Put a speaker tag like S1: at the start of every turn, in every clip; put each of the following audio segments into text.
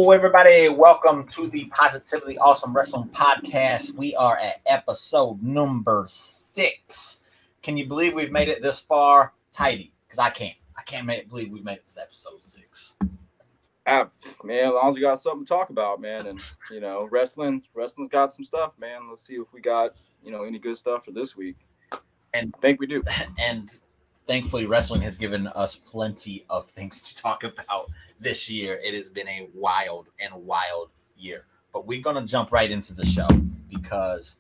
S1: Hello, everybody. Welcome to the Positively Awesome Wrestling Podcast. We are at episode number 6. Can you believe we've made it this far? Tidy, because I can't. Believe we've made it to episode 6.
S2: Man, as long as we got something to talk about, man, and wrestling's got some stuff, man. Let's see if we got any good stuff for this week.
S1: And
S2: I think we do.
S1: And thankfully, wrestling has given us plenty of things to talk about this year. It has been a wild year, but we're gonna jump right into the show because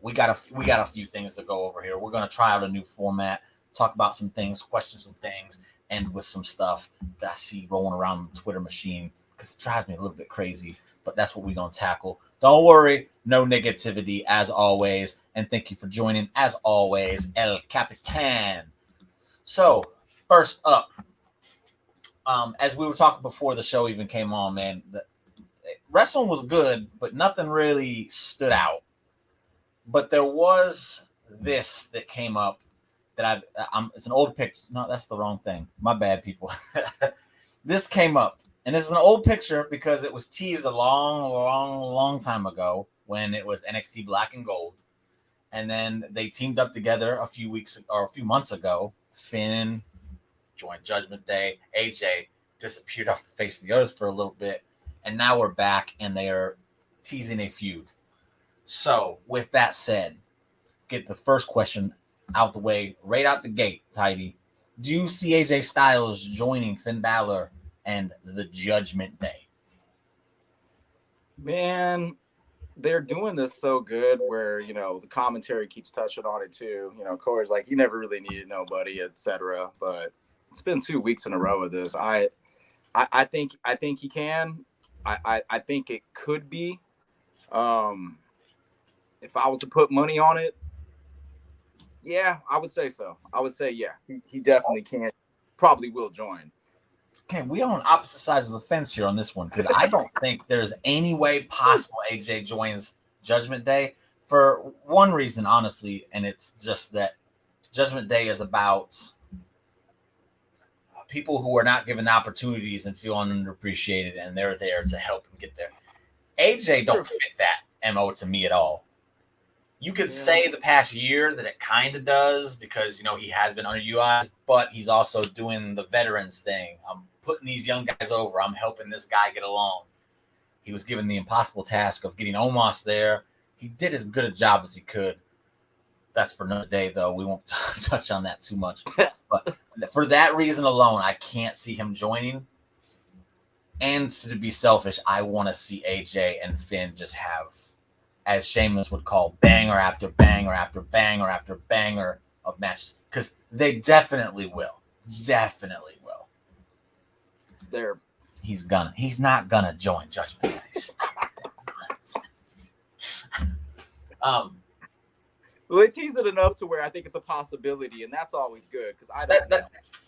S1: we got a few things to go over here. We're gonna try out a new format, talk about some things, question some things, and with some stuff that I see rolling around the Twitter machine because it drives me a little bit crazy. But that's what we're gonna tackle. Don't worry, no negativity as always, and thank you for joining as always, El Capitan. So first up. As we were talking before the show even came on, man, the wrestling was good, but nothing really stood out. But there was this that came up that it's an old picture. No, that's the wrong thing. My bad, people. This came up, and it's an old picture because it was teased a long time ago when it was NXT Black and Gold, and then they teamed up together a few months ago. Finn joined Judgment Day. AJ disappeared off the face of the earth for a little bit, and now we're back, and they are teasing a feud. So, with that said, get the first question out the way, right out the gate, Tidy. Do you see AJ Styles joining Finn Balor and the Judgment Day?
S2: Man, they're doing this so good where, the commentary keeps touching on it too. Corey's like, you never really needed nobody, etc. But it's been 2 weeks in a row of this. I think he can. I think it could be. If I was to put money on it, yeah, I would say so. I would say, yeah, he definitely can. Probably will join.
S1: Okay, we are on opposite sides of the fence here on this one because I don't think there's any way possible AJ joins Judgment Day for one reason, honestly, and it's just that Judgment Day is about people who are not given opportunities and feel underappreciated, and they're there to help them get there. AJ don't fit that MO to me at all. You could say the past year that it kind of does because, he has been underutilized, but he's also doing the veterans thing. I'm putting these young guys over. I'm helping this guy get along. He was given the impossible task of getting Omos there. He did as good a job as he could. That's for another day, though. We won't touch on that too much. But for that reason alone, I can't see him joining. And to be selfish, I want to see AJ and Finn just have, as Sheamus would call, banger after banger after banger after banger of matches. Because they definitely will. Definitely will. He's not gonna join Judgment Day.
S2: Well, they tease it enough to where I think it's a possibility, and that's always good because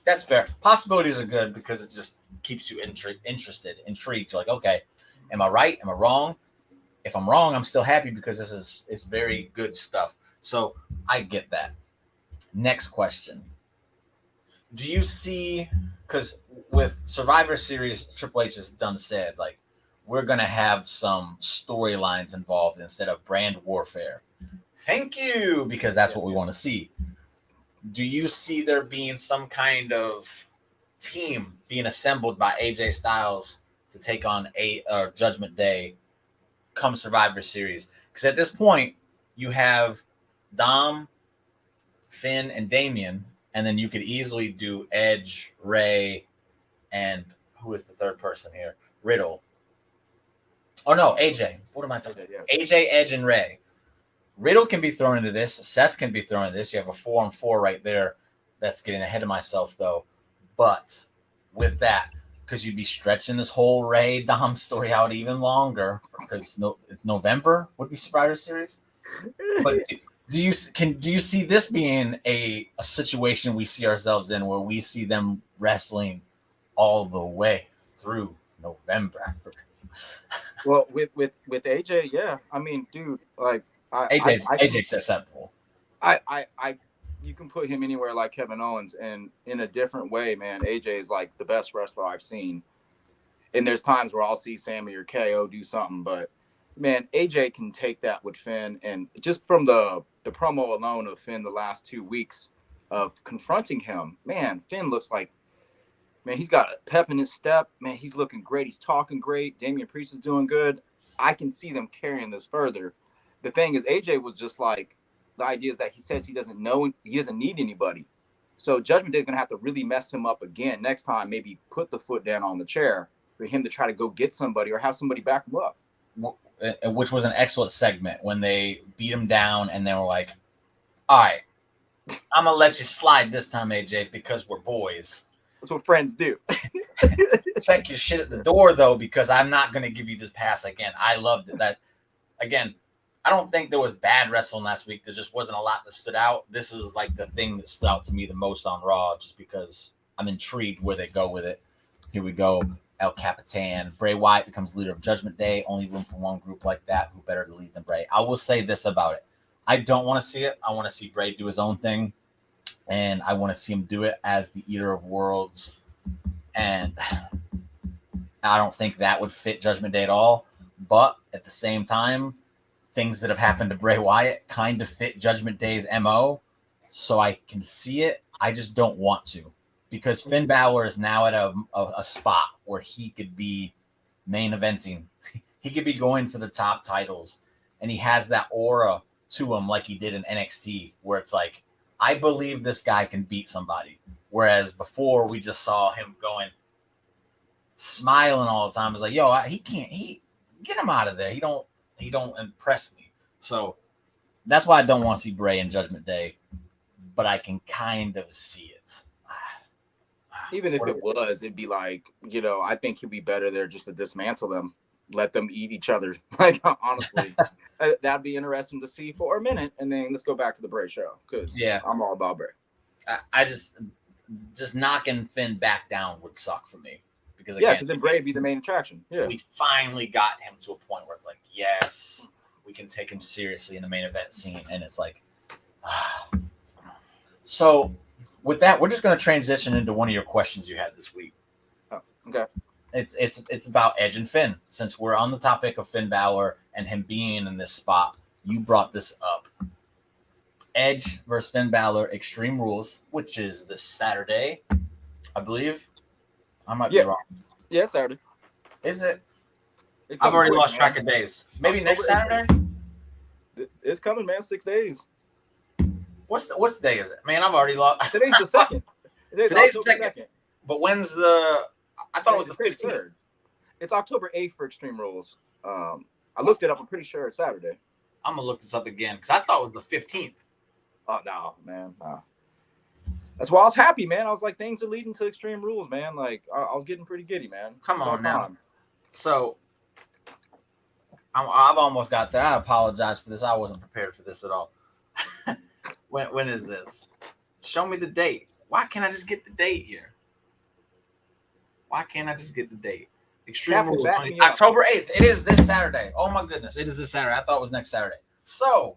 S1: that's fair. Possibilities are good because it just keeps you interested, intrigued. You're like, okay, am I right? Am I wrong? If I'm wrong, I'm still happy because it's very good stuff. So I get that. Next question. Do you see, because with Survivor Series, Triple H has done said, like, we're going to have some storylines involved instead of brand warfare. Thank you, because that's what we want to see. Do you see there being some kind of team being assembled by AJ Styles to take on Judgment Day come Survivor Series? Because at this point, you have Dom, Finn, and Damian, and then you could easily do Edge, Ray, and who is the third person here? Riddle. Oh, no, AJ. What am I talking about? AJ, Edge, and Ray. Riddle can be thrown into this. Seth can be thrown into this. You have a 4-on-4 right there. That's getting ahead of myself, though. But with that, because you'd be stretching this whole Ray Dom story out even longer because it's November would be Survivor Series. But do you see this being a situation we see ourselves in where we see them wrestling all the way through November?
S2: Well, with AJ, yeah. I mean, dude, like
S1: AJ's acceptable.
S2: You can put him anywhere like Kevin Owens, and in a different way, man. AJ is like the best wrestler I've seen. and there's times where I'll see Sami or KO do something, but man, AJ can take that with Finn, and just from the promo alone of Finn the last 2 weeks of confronting him, man, Finn looks like, man, he's got a pep in his step. Man, he's looking great. He's talking great. Damian Priest is doing good. I can see them carrying this further. The thing is, AJ was just like, the idea is that he says he doesn't know, he doesn't need anybody. So Judgment Day is going to have to really mess him up again next time, maybe put the foot down on the chair for him to try to go get somebody or have somebody back him up.
S1: Which was an excellent segment when they beat him down and they were like, all right, I'm going to let you slide this time, AJ, because we're boys.
S2: That's what friends do.
S1: Check your shit at the door, though, because I'm not going to give you this pass again. I loved it. That, again, I don't think there was bad wrestling last week. There just wasn't a lot that stood out. This is like the thing that stood out to me the most on Raw, just because I'm intrigued where they go with it. Here we go. El Capitan. Bray Wyatt becomes leader of Judgment Day. Only room for one group like that. Who better to lead than Bray? I will say this about it. I don't want to see it. I want to see Bray do his own thing. And I want to see him do it as the Eater of Worlds. And I don't think that would fit Judgment Day at all. But at the same time, things that have happened to Bray Wyatt kind of fit Judgment Day's MO. So I can see it. I just don't want to. Because Finn Balor is now at a spot where he could be main eventing. He could be going for the top titles. And he has that aura to him like he did in NXT, where it's like, I believe this guy can beat somebody. Whereas before, we just saw him going, smiling all the time. It's like, yo, he can't. Get him out of there. He don't impress me. So that's why I don't want to see Bray in Judgment Day. But I can kind of see it.
S2: Even if it was, it'd be like, I think he'd be better there just to dismantle them, let them eat each other. Like, honestly, that'd be interesting to see for a minute. And then let's go back to the Bray show, because I'm all about Bray.
S1: I just knocking Finn back down would suck for me. Because
S2: then Bray would be the main attraction. Yeah.
S1: We finally got him to a point where it's like, yes, we can take him seriously in the main event scene. And it's like, so with that, we're just going to transition into one of your questions you had this week.
S2: Oh, okay.
S1: It's about Edge and Finn. Since we're on the topic of Finn Balor and him being in this spot, you brought this up. Edge versus Finn Balor, Extreme Rules, which is this Saturday, I believe. I might be wrong.
S2: Yeah, Saturday.
S1: Is it? I've already lost track of days. Maybe October next Saturday?
S2: It's coming, man. 6 days.
S1: What's day is it? Man, I've already lost.
S2: Today's the 2nd.
S1: Today's the 2nd. But when's the... I thought it was the 15th.
S2: It's October 8th for Extreme Rules. I looked it up. I'm pretty sure it's Saturday.
S1: I'm going to look this up again because I thought it was the 15th.
S2: Oh, no, man. No. That's why I was happy, man. I was like, things are leading to Extreme Rules, man. Like, I was getting pretty giddy, man.
S1: Come on now. So, I've almost got there. I apologize for this. I wasn't prepared for this at all. When is this? Show me the date. Why can't I just get the date here? Why can't I just get the date? Extreme Rules, October 8th. It is this Saturday. Oh, my goodness. It is this Saturday. I thought it was next Saturday. So,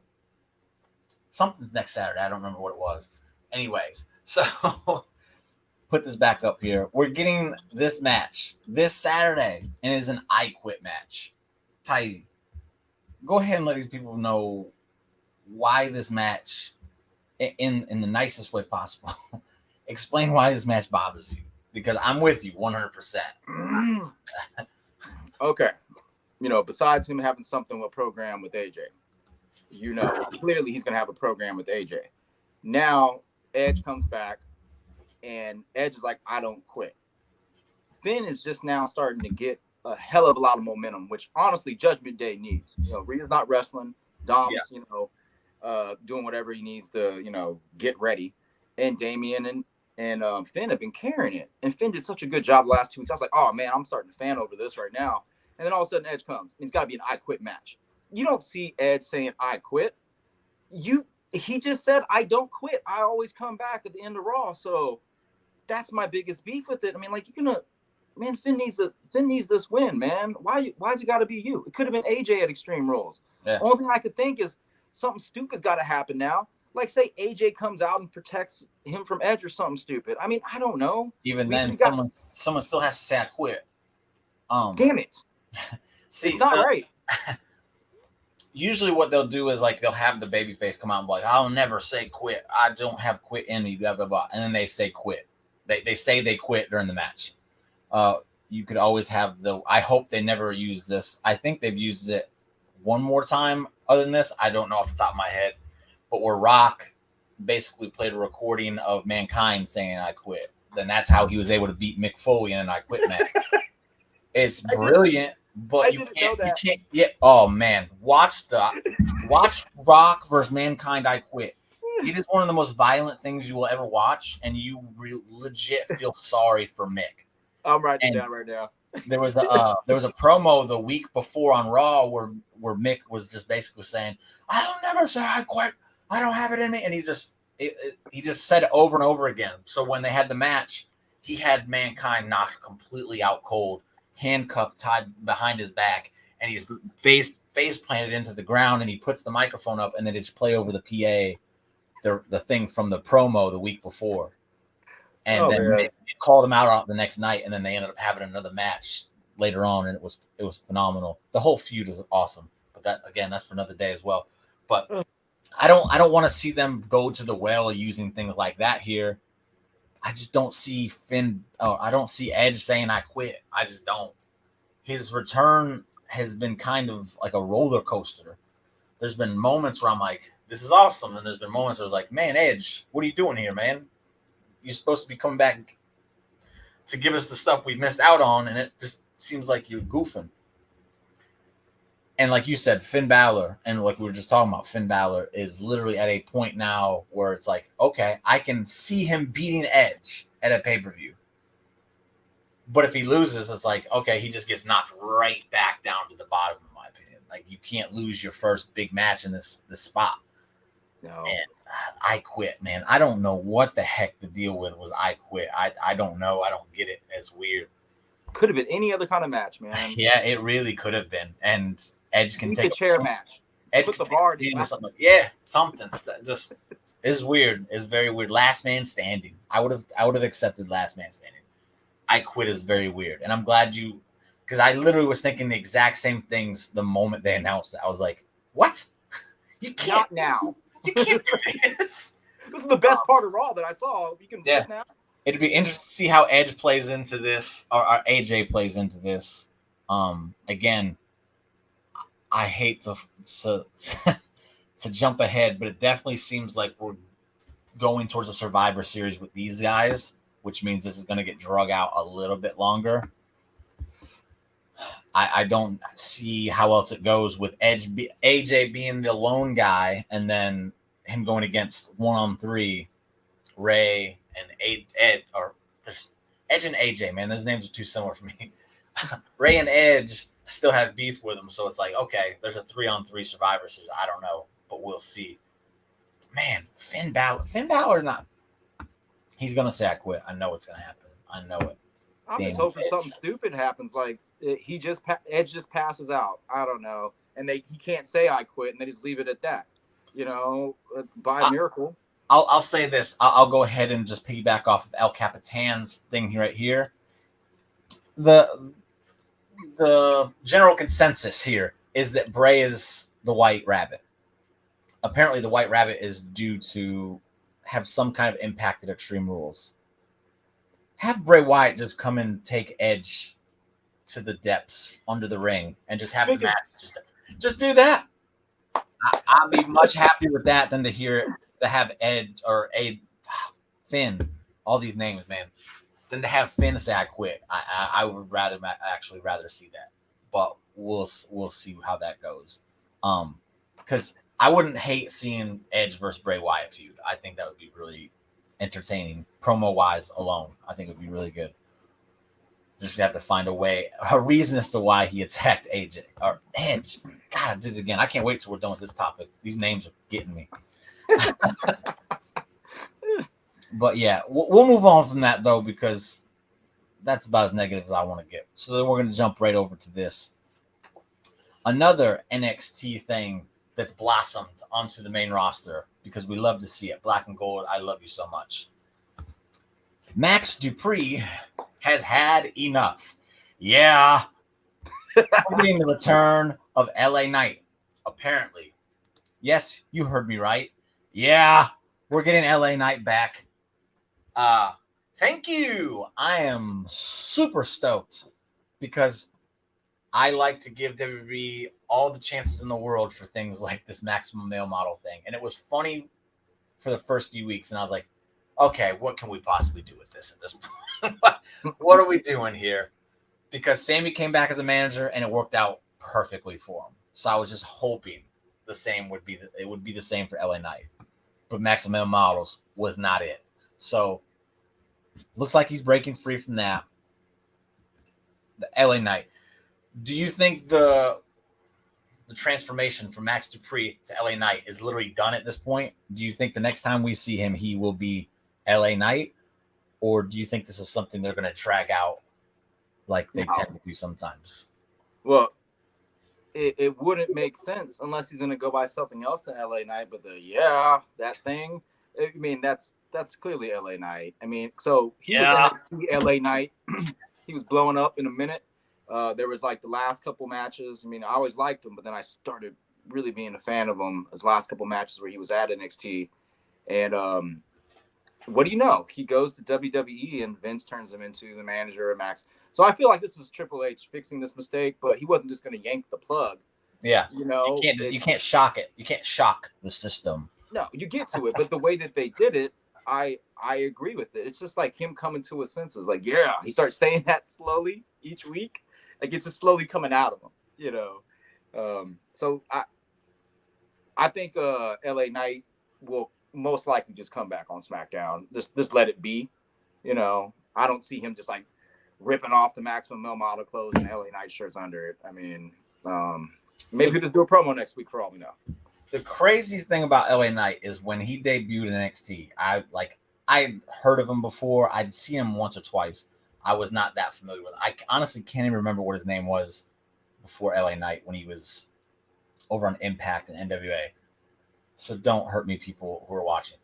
S1: something's next Saturday. I don't remember what it was. Anyways, so put this back up here. We're getting this match this Saturday, and it is an I Quit match. Ty, go ahead and let these people know why this match, in the nicest way possible. Explain why this match bothers you, because I'm with you 100%.
S2: Okay. Besides him having something with program with AJ, clearly he's going to have a program with AJ. Now, Edge comes back, and Edge is like, I don't quit. Finn is just now starting to get a hell of a lot of momentum, which honestly Judgment Day needs. Rhea's not wrestling. Dom's, doing whatever he needs to, get ready. And Damian and Finn have been carrying it. And Finn did such a good job the last 2 weeks. I was like, oh, man, I'm starting to fan over this right now. And then all of a sudden Edge comes. And it's got to be an I Quit match. You don't see Edge saying, I quit. He just said, I don't quit. I always come back at the end of Raw. So that's my biggest beef with it. I mean, like, Finn needs this win, man. Why's it got to be you? It could have been AJ at Extreme Rules. Yeah. Only thing I could think is something stupid's got to happen now. Like, say AJ comes out and protects him from Edge or something stupid. I mean, I don't know.
S1: Even then, someone still has to say I quit.
S2: Damn it.
S1: See,
S2: it's not right.
S1: Usually what they'll do is like they'll have the babyface come out and be like, I'll never say quit. I don't have quit in me, blah, blah, blah. And then they say quit. They say they quit during the match. You could always have I hope they never use this. I think they've used it one more time other than this. I don't know off the top of my head. But where Rock basically played a recording of Mankind saying I quit. Then that's how he was able to beat Mick Foley in an I quit match. It's brilliant. But you can't. Yeah. Oh man, watch Rock versus Mankind. I quit. It is one of the most violent things you will ever watch, and you legit feel sorry for Mick.
S2: I'm writing it down right now.
S1: There was a promo the week before on Raw where Mick was just basically saying, "I'll never say I quit. I don't have it in me," and he just said it over and over again. So when they had the match, he had Mankind knocked completely out cold, handcuffed, tied behind his back, and he's face planted into the ground, and he puts the microphone up, and then just play over the PA, the thing from the promo the week before, and then they called him out the next night, and then they ended up having another match later on, and it was phenomenal. The whole feud was awesome, but that's for another day as well. But I don't want to see them go to the well using things like that here. I just don't see I don't see Edge saying I quit. I just don't. His return has been kind of like a roller coaster. There's been moments where I'm like, this is awesome. And there's been moments where I was like, man, Edge, what are you doing here, man? You're supposed to be coming back to give us the stuff we missed out on. And it just seems like you're goofing. And like you said, Finn Balor, and like we were just talking about, Finn Balor is literally at a point now where it's like, okay, I can see him beating Edge at a pay-per-view. But if he loses, it's like, okay, he just gets knocked right back down to the bottom, in my opinion. Like, you can't lose your first big match in this spot.
S2: No.
S1: And I quit, man. I don't know what the heck the deal with was I quit. I don't know. I don't get it. It's weird.
S2: Could have been any other kind of match, man.
S1: Yeah, it really could have been. And Edge can take
S2: a chair match.
S1: Edge
S2: put
S1: can
S2: the bar
S1: in or something. Yeah, something. Just is weird. It's very weird. Last man standing. I would have accepted last man standing. I quit is very weird, and I'm glad because I literally was thinking the exact same things the moment they announced it. I was like, "What? You can't
S2: Not now.
S1: You can't do this."
S2: This is the best part of Raw that I saw. You can push now.
S1: It'd be interesting to see how Edge plays into this, or AJ plays into this. Again, I hate to jump ahead, but it definitely seems like we're going towards a Survivor Series with these guys, which means this is going to get drug out a little bit longer. I don't see how else it goes with AJ being the lone guy, and then him going against 1-on-3, Ray and Ed, or Edge and AJ, man, those names are too similar for me. Ray and Edge still have beef with them, so it's like, okay, there's a 3-on-3 Survivor Series. I don't know, but we'll see. Man, Finn Balor's not. He's gonna say I quit. I know it's gonna happen. I know it.
S2: I'm just hoping something stupid happens, like Edge just passes out. I don't know, and he can't say I quit, and they just leave it at that. By miracle.
S1: I'll say this. I'll go ahead and just piggyback off of El Capitan's thing right here. The general consensus here is that Bray is the White Rabbit. Apparently, the White Rabbit is due to have some kind of impact at Extreme Rules. Have Bray Wyatt just come and take Edge to the depths under the ring and just have the match. Just do that. I'd be much happier with that than to have Ed or Finn, all these names, man, than to have Finn say I quit. I would rather see that, but we'll see how that goes. Because I wouldn't hate seeing Edge versus Bray Wyatt feud. I think that would be really entertaining, promo wise alone. I think it would be really good. Just have to find a reason as to why he attacked AJ or Edge. God, I did it again. I can't wait till we're done with this topic. These names are getting me. But yeah, we'll move on from that though, because that's about as negative as I want to get. So then we're going to jump right over to this. Another NXT thing that's blossomed onto the main roster because we love to see it. Black and Gold, I love you so much. Max Dupree has had enough. Yeah, We're getting the return of LA Knight. Apparently, yes, you heard me right. Yeah, we're getting LA Knight back. Thank you. I am super stoked because I like to give WWE all the chances in the world for things like this maximum male model thing. And it was funny for the first few weeks. And I was like, okay, what can we possibly do with this at this point? What are we doing here? Because Sami came back as a manager and it worked out perfectly for him. So I was just hoping the same would be it would be the same for LA Knight. But maximum models was not it. So looks like he's breaking free from that. The LA Knight. Do you think the transformation from Max Dupree to LA Knight is literally done at this point? Do you think the next time we see him, he will be LA Knight? Or do you think this is something they're going to drag out like they tend to do sometimes?
S2: Well, it wouldn't make sense unless he's going to go by something else than LA Knight. But that thing, I mean, that's clearly LA Knight. I mean, so he was NXT LA Knight. He was blowing up in a minute. There was like the last couple matches. I mean, I always liked him, but then I started really being a fan of him his last couple matches where he was at NXT. And what do you know? He goes to WWE and Vince turns him into the manager of Max. So I feel like this is Triple H fixing this mistake, but he wasn't just going to yank the plug.
S1: Yeah.
S2: You know,
S1: you can't shock it. You can't shock the system.
S2: No, you get to it, but the way that they did it, I agree with it. It's just like him coming to his senses. Like, yeah, he starts saying that slowly each week. Like it's just slowly coming out of him, you know. So I think LA Knight will most likely just come back on SmackDown. Just let it be, you know. I don't see him just like ripping off the maximum male model clothes and LA Knight shirts under it. I mean, maybe he'll just do a promo next week for all we know.
S1: The crazy thing about LA Knight is when he debuted in NXT, I'd heard of him before. I'd seen him once or twice. I was not that familiar with. I honestly can't even remember what his name was before LA Knight when he was over on Impact and NWA. So don't hurt me, people who are watching.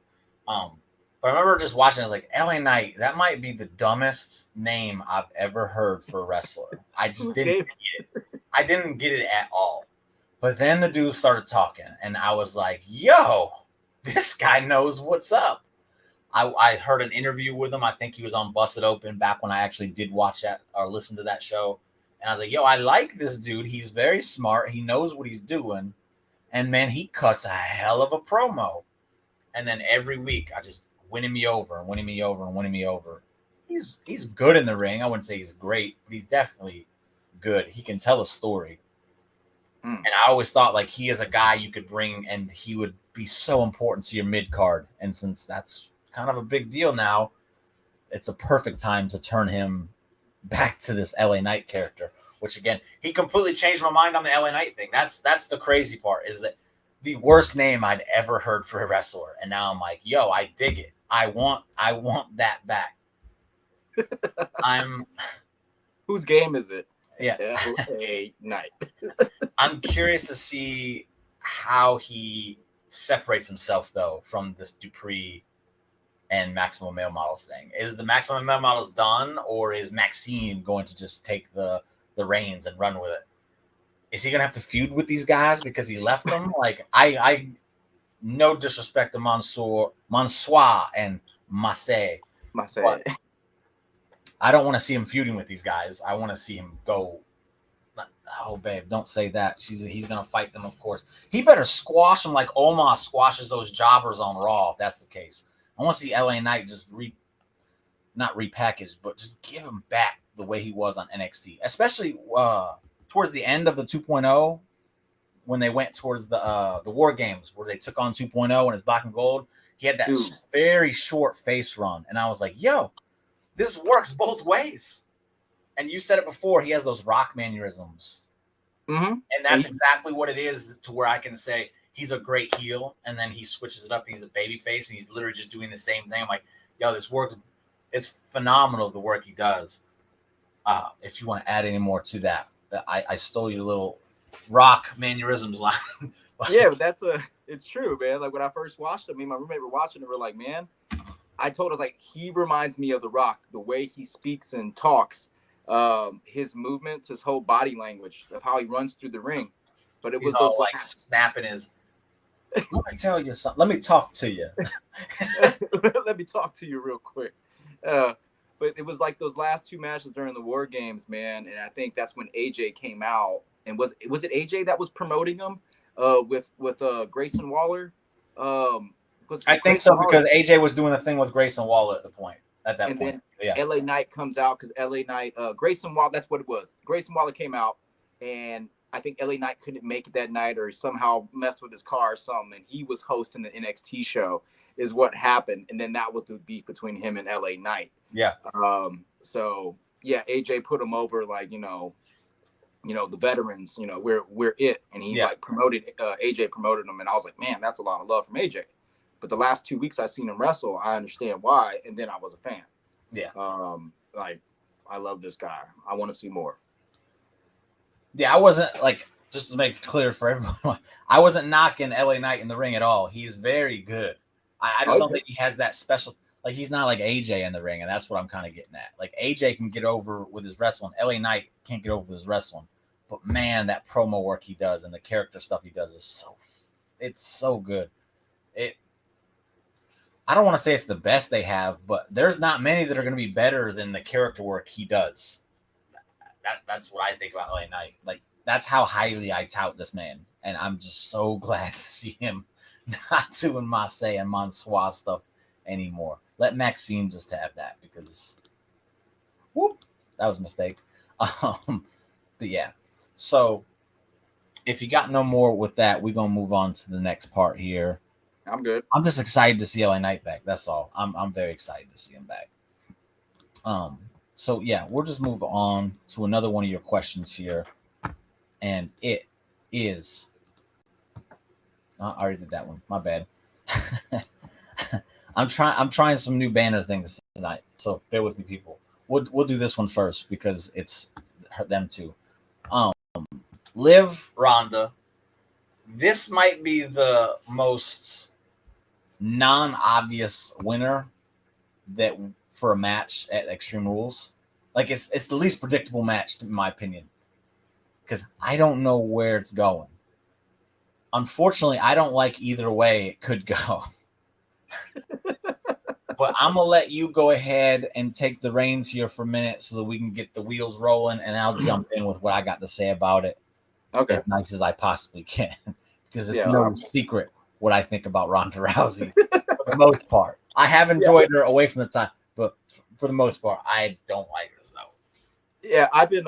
S1: But I remember just watching. I was like, LA Knight. That might be the dumbest name I've ever heard for a wrestler. I just didn't get it. I didn't get it at all. But then the dude started talking, and I was like, yo, this guy knows what's up. I heard an interview with him. I think he was on Busted Open back when I actually did watch that or listen to that show. And I was like, yo, I like this dude. He's very smart. He knows what he's doing. And, man, he cuts a hell of a promo. And then every week, I just winning me over and winning me over and winning me over. He's good in the ring. I wouldn't say he's great, but he's definitely good. He can tell a story. And I always thought like he is a guy you could bring and he would be so important to your mid card. And since that's kind of a big deal now, it's a perfect time to turn him back to this LA Knight character, which again, he completely changed my mind on the LA Knight thing. That's the crazy part is that the worst name I'd ever heard for a wrestler. And now I'm like, yo, I dig it. I want that back.
S2: Whose game is it?
S1: Yeah.
S2: LA Knight.
S1: I'm curious to see how he separates himself though from this Dupree and Maximum Male Models thing. Is the Maximum Male Models done, or is Maxine going to just take the reins and run with it? Is he gonna have to feud with these guys because he left them? Like I no disrespect to Mansoir and Massey. I don't want to see him feuding with these guys. I want to see him go. Oh, babe, don't say that. He's going to fight them, of course. He better squash them like Omos squashes those jobbers on Raw, if that's the case. I want to see LA Knight just not repackaged, but just give him back the way he was on NXT, especially towards the end of the 2.0 when they went towards the War Games where they took on 2.0 and his black and gold. He had that very short face run, and I was like, yo, this works both ways. And you said it before, he has those rock mannerisms.
S2: Mm-hmm.
S1: And that's exactly what it is to where I can say he's a great heel, and then he switches it up. He's a baby face, and he's literally just doing the same thing. I'm like, yo, this works. It's phenomenal, the work he does. If you want to add any more to that, I stole your little rock mannerisms line.
S2: Yeah, but it's true, man. Like when I first watched him, me and my roommate were watching it. We're like, man, I told us like he reminds me of The Rock, the way he speaks and talks. his movements, his whole body language of how he runs through the ring. But it
S1: He's
S2: was those
S1: all like snapping his. Let me tell you something. Let me talk to you.
S2: Let me talk to you real quick. But it was like those last two matches during the War Games, man. And I think that's when AJ came out. And was it AJ that was promoting him with Grayson Waller?
S1: I think so because AJ was doing the thing with Grayson Waller at that point.
S2: Then
S1: yeah.
S2: LA Knight comes out because LA Knight, Grayson Waller, that's what it was. Grayson Waller came out, and I think LA Knight couldn't make it that night or somehow messed with his car or something, and he was hosting the NXT show is what happened. And then that was the beef between him and LA Knight.
S1: Yeah.
S2: So yeah, AJ put him over, like, the veterans, we're it. And he like promoted, AJ promoted him. And I was like, man, that's a lot of love from AJ. But the last 2 weeks I seen him wrestle, I understand why. And then I was a fan.
S1: Yeah.
S2: Like, I love this guy. I want to see more.
S1: Yeah, I wasn't like, just to make it clear for everyone, I wasn't knocking LA Knight in the ring at all. He's very good. I just don't think he has that special, like, he's not like AJ in the ring, and that's what I'm kind of getting at. Like, AJ can get over with his wrestling. LA Knight can't get over with his wrestling. But man, that promo work he does and the character stuff he does is it's so good. I don't want to say it's the best they have, but there's not many that are going to be better than the character work he does. That's what I think about LA Knight. Like, that's how highly I tout this man. And I'm just so glad to see him not doing Marseille and Mansois stuff anymore. Let Maxine just have that because that was a mistake. But yeah. So if you got no more with that, we're going to move on to the next part here.
S2: I'm good.
S1: I'm just excited to see LA Knight back. That's all. I'm very excited to see him back. So yeah, we'll just move on to another one of your questions here. And it is I already did that one. My bad. I'm trying some new banner things tonight. So bear with me, people. We'll do this one first because it's them too. Liv Ronda. This might be the most non-obvious winner that for a match at Extreme Rules. Like, it's the least predictable match in my opinion because I don't know where it's going. Unfortunately, I don't like either way it could go. But I'm gonna let you go ahead and take the reins here for a minute so that we can get the wheels rolling, and I'll jump in with what I got to say about it.
S2: Okay.
S1: As nice as I possibly can, because it's no secret what I think about Ronda Rousey for the most part. I have enjoyed her away from the time, but for the most part, I don't like her. So.
S2: Yeah, I've been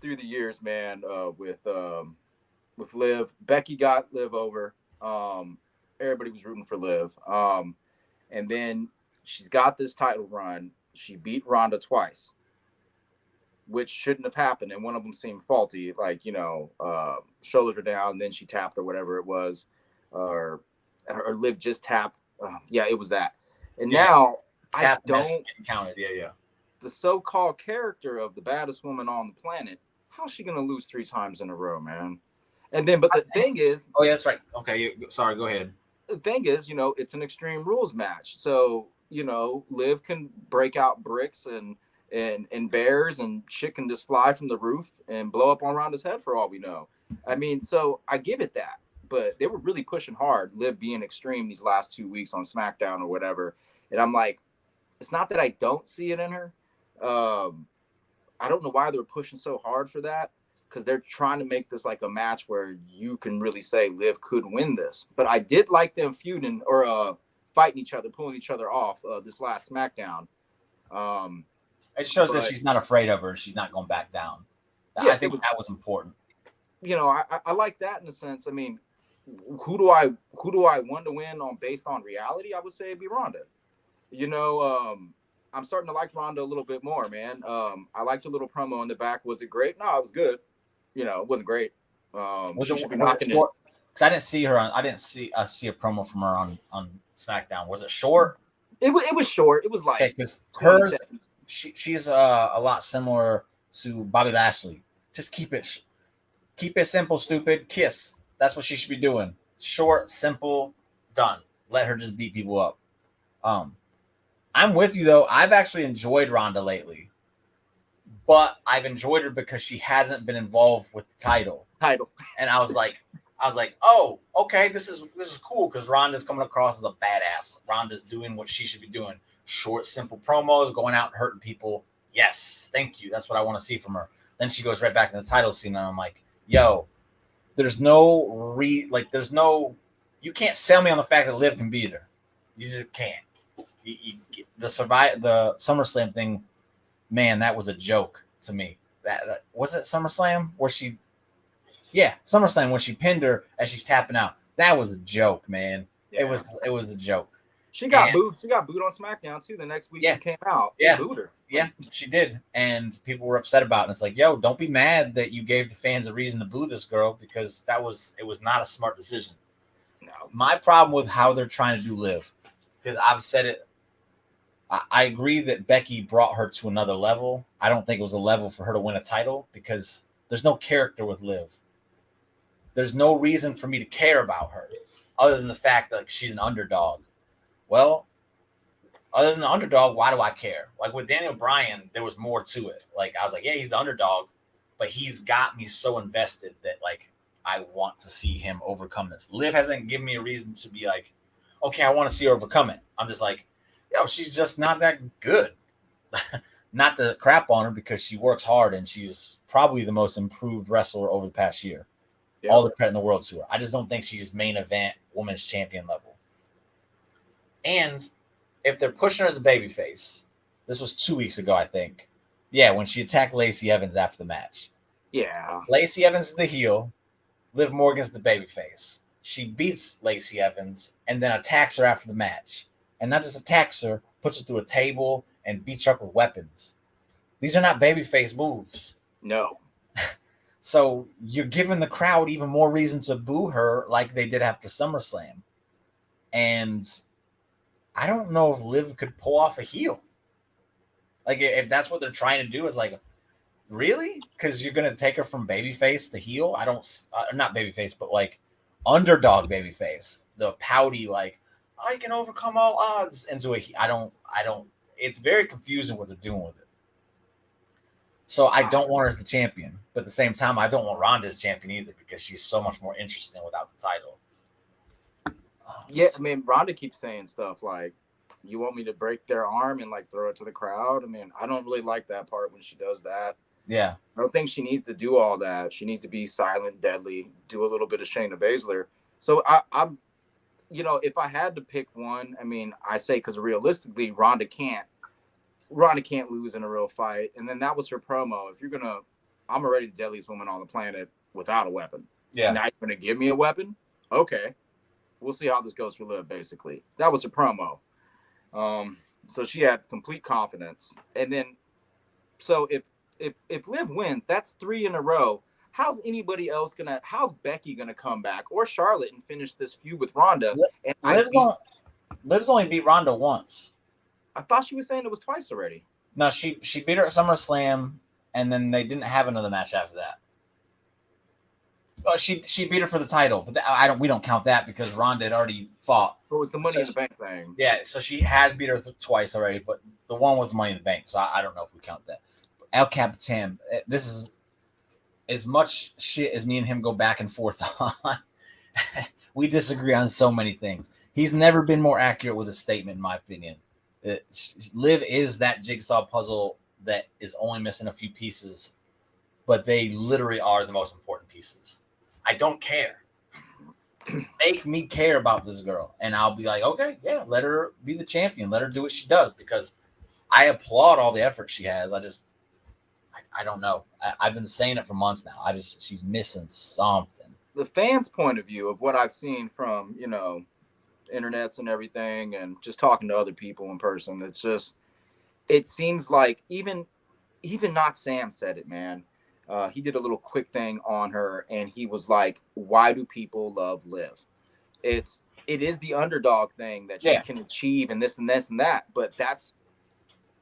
S2: through the years, man, with Liv. Becky got Liv over. Everybody was rooting for Liv. And then she's got this title run. She beat Ronda twice, which shouldn't have happened. And one of them seemed faulty, like, shoulders are down, then she tapped or whatever it was, or Liv just tapped. Yeah, it was that. And now I don't
S1: counted. Yeah.
S2: The so-called character of the baddest woman on the planet, how's she gonna lose 3 times in a row, man? And then, but the thing is,
S1: oh yeah, that's right. Okay, sorry, go ahead.
S2: The thing is, it's an Extreme Rules match, so Liv can break out bricks and bears and shit can just fly from the roof and blow up on Ronda's head for all we know. I mean, so I give it that, but they were really pushing hard, Liv being extreme these last 2 weeks on SmackDown or whatever, and I'm like, it's not that I don't see it in her. I don't know why they're pushing so hard for that, because they're trying to make this like a match where you can really say Liv could win this. But I did like them feuding or fighting each other, pulling each other off this last SmackDown.
S1: It shows that she's not afraid of her. She's not going back down. Yeah, I think that was important.
S2: I like that in a sense. I mean, who do I want to win based on reality? I would say it'd be Ronda. I'm starting to like Ronda a little bit more, man. I liked her little promo in the back. Was it great? No, it was good. It wasn't great.
S1: Was it short? Because I didn't see her on. I didn't see a promo from her on SmackDown. Was it short?
S2: It was short. It was like
S1: because hers. She's a lot similar to Bobby Lashley. Just keep it simple, stupid. Kiss. That's what she should be doing. Short, simple, done. Let her just beat people up. I'm with you though. I've actually enjoyed Ronda lately, but I've enjoyed her because she hasn't been involved with the title. And I was like, oh, okay, this is cool because Ronda's coming across as a badass. Ronda's doing what she should be doing. Short, simple promos, going out and hurting people. Yes, thank you. That's what I want to see from her. Then she goes right back in the title scene, and I'm like, yo, there's no you can't sell me on the fact that Liv can beat her. You just can't. The SummerSlam thing, man, that was a joke to me. That was it. SummerSlam where SummerSlam when she pinned her as she's tapping out. That was a joke, man. Yeah. It was a joke.
S2: She got booed. She got booed on SmackDown too. The next week she came out.
S1: Yeah,
S2: booed her.
S1: Yeah, she did, and people were upset about it. And it's like, yo, don't be mad that you gave the fans a reason to boo this girl because it was not a smart decision. No, my problem with how they're trying to do Liv, because I've said it. I agree that Becky brought her to another level. I don't think it was a level for her to win a title because there's no character with Liv. There's no reason for me to care about her other than the fact that she's an underdog. Well, other than the underdog, why do I care? Like with Daniel Bryan, there was more to it. Like I was like, yeah, he's the underdog, but he's got me so invested that like I want to see him overcome this. Liv hasn't given me a reason to be like, okay, I want to see her overcome it. I'm just like, yo, she's just not that good. Not to crap on her because she works hard and she's probably the most improved wrestler over the past year. Yeah. All the credit in the world to her. I just don't think she's main event women's champion level. And if they're pushing her as a babyface, this was 2 weeks ago, I think. Yeah, when she attacked Lacey Evans after the match.
S2: Yeah.
S1: Lacey Evans is the heel. Liv Morgan's the babyface. She beats Lacey Evans and then attacks her after the match. And not just attacks her, puts her through a table and beats her up with weapons. These are not babyface moves.
S2: No.
S1: So you're giving the crowd even more reason to boo her like they did after SummerSlam. And I don't know if Liv could pull off a heel. Like, if that's what they're trying to do, is like, really? Because you're going to take her from babyface to heel? I don't, not babyface, but like underdog babyface. The pouty, like, I can overcome all odds into a, I don't, it's very confusing what they're doing with it. So I don't want her as the champion. But at the same time, I don't want Ronda as champion either because she's so much more interesting without the title.
S2: Yeah, I mean, Ronda keeps saying stuff like, you want me to break their arm and like throw it to the crowd? I mean, I don't really like that part when she does that.
S1: Yeah.
S2: I don't think she needs to do all that. She needs to be silent, deadly, do a little bit of Shayna Baszler. So I'm, you know, if I had to pick one, I mean, I say because realistically, Ronda can't lose in a real fight. And then that was her promo. If you're going to, I'm already the deadliest woman on the planet without a weapon.
S1: Yeah.
S2: Now you're going to give me a weapon? Okay. We'll see how this goes for Liv, basically. That was her promo. So she had complete confidence. And then, so if Liv wins, that's 3 in a row. How's Becky gonna come back or Charlotte and finish this feud with Ronda? And
S1: Liv's only beat Ronda once.
S2: I thought she was saying it was twice already.
S1: No, she beat her at SummerSlam, and then they didn't have another match after that. Oh, she beat her for the title, but we don't count that because Ronda had already fought.
S2: It was the Money in the Bank thing.
S1: Yeah, so she has beat her twice already, but the one was Money in the Bank, so I don't know if we count that. El Capitan, this is as much shit as me and him go back and forth on. We disagree on so many things. He's never been more accurate with a statement, in my opinion. Liv is that jigsaw puzzle that is only missing a few pieces, but they literally are the most important pieces. I don't care. Make me care about this girl, and I'll be like, okay, yeah, let her be the champion. Let her do what she does because I applaud all the effort she has. I don't know. I've been saying it for months now. She's missing something.
S2: The fans' point of view of what I've seen from, you know, internets and everything, and just talking to other people in person, it seems like even not Sam said it, man. He did a little quick thing on her, and he was like, "Why do people love Liv? It is the underdog thing that she can achieve, and this and this and that, but that's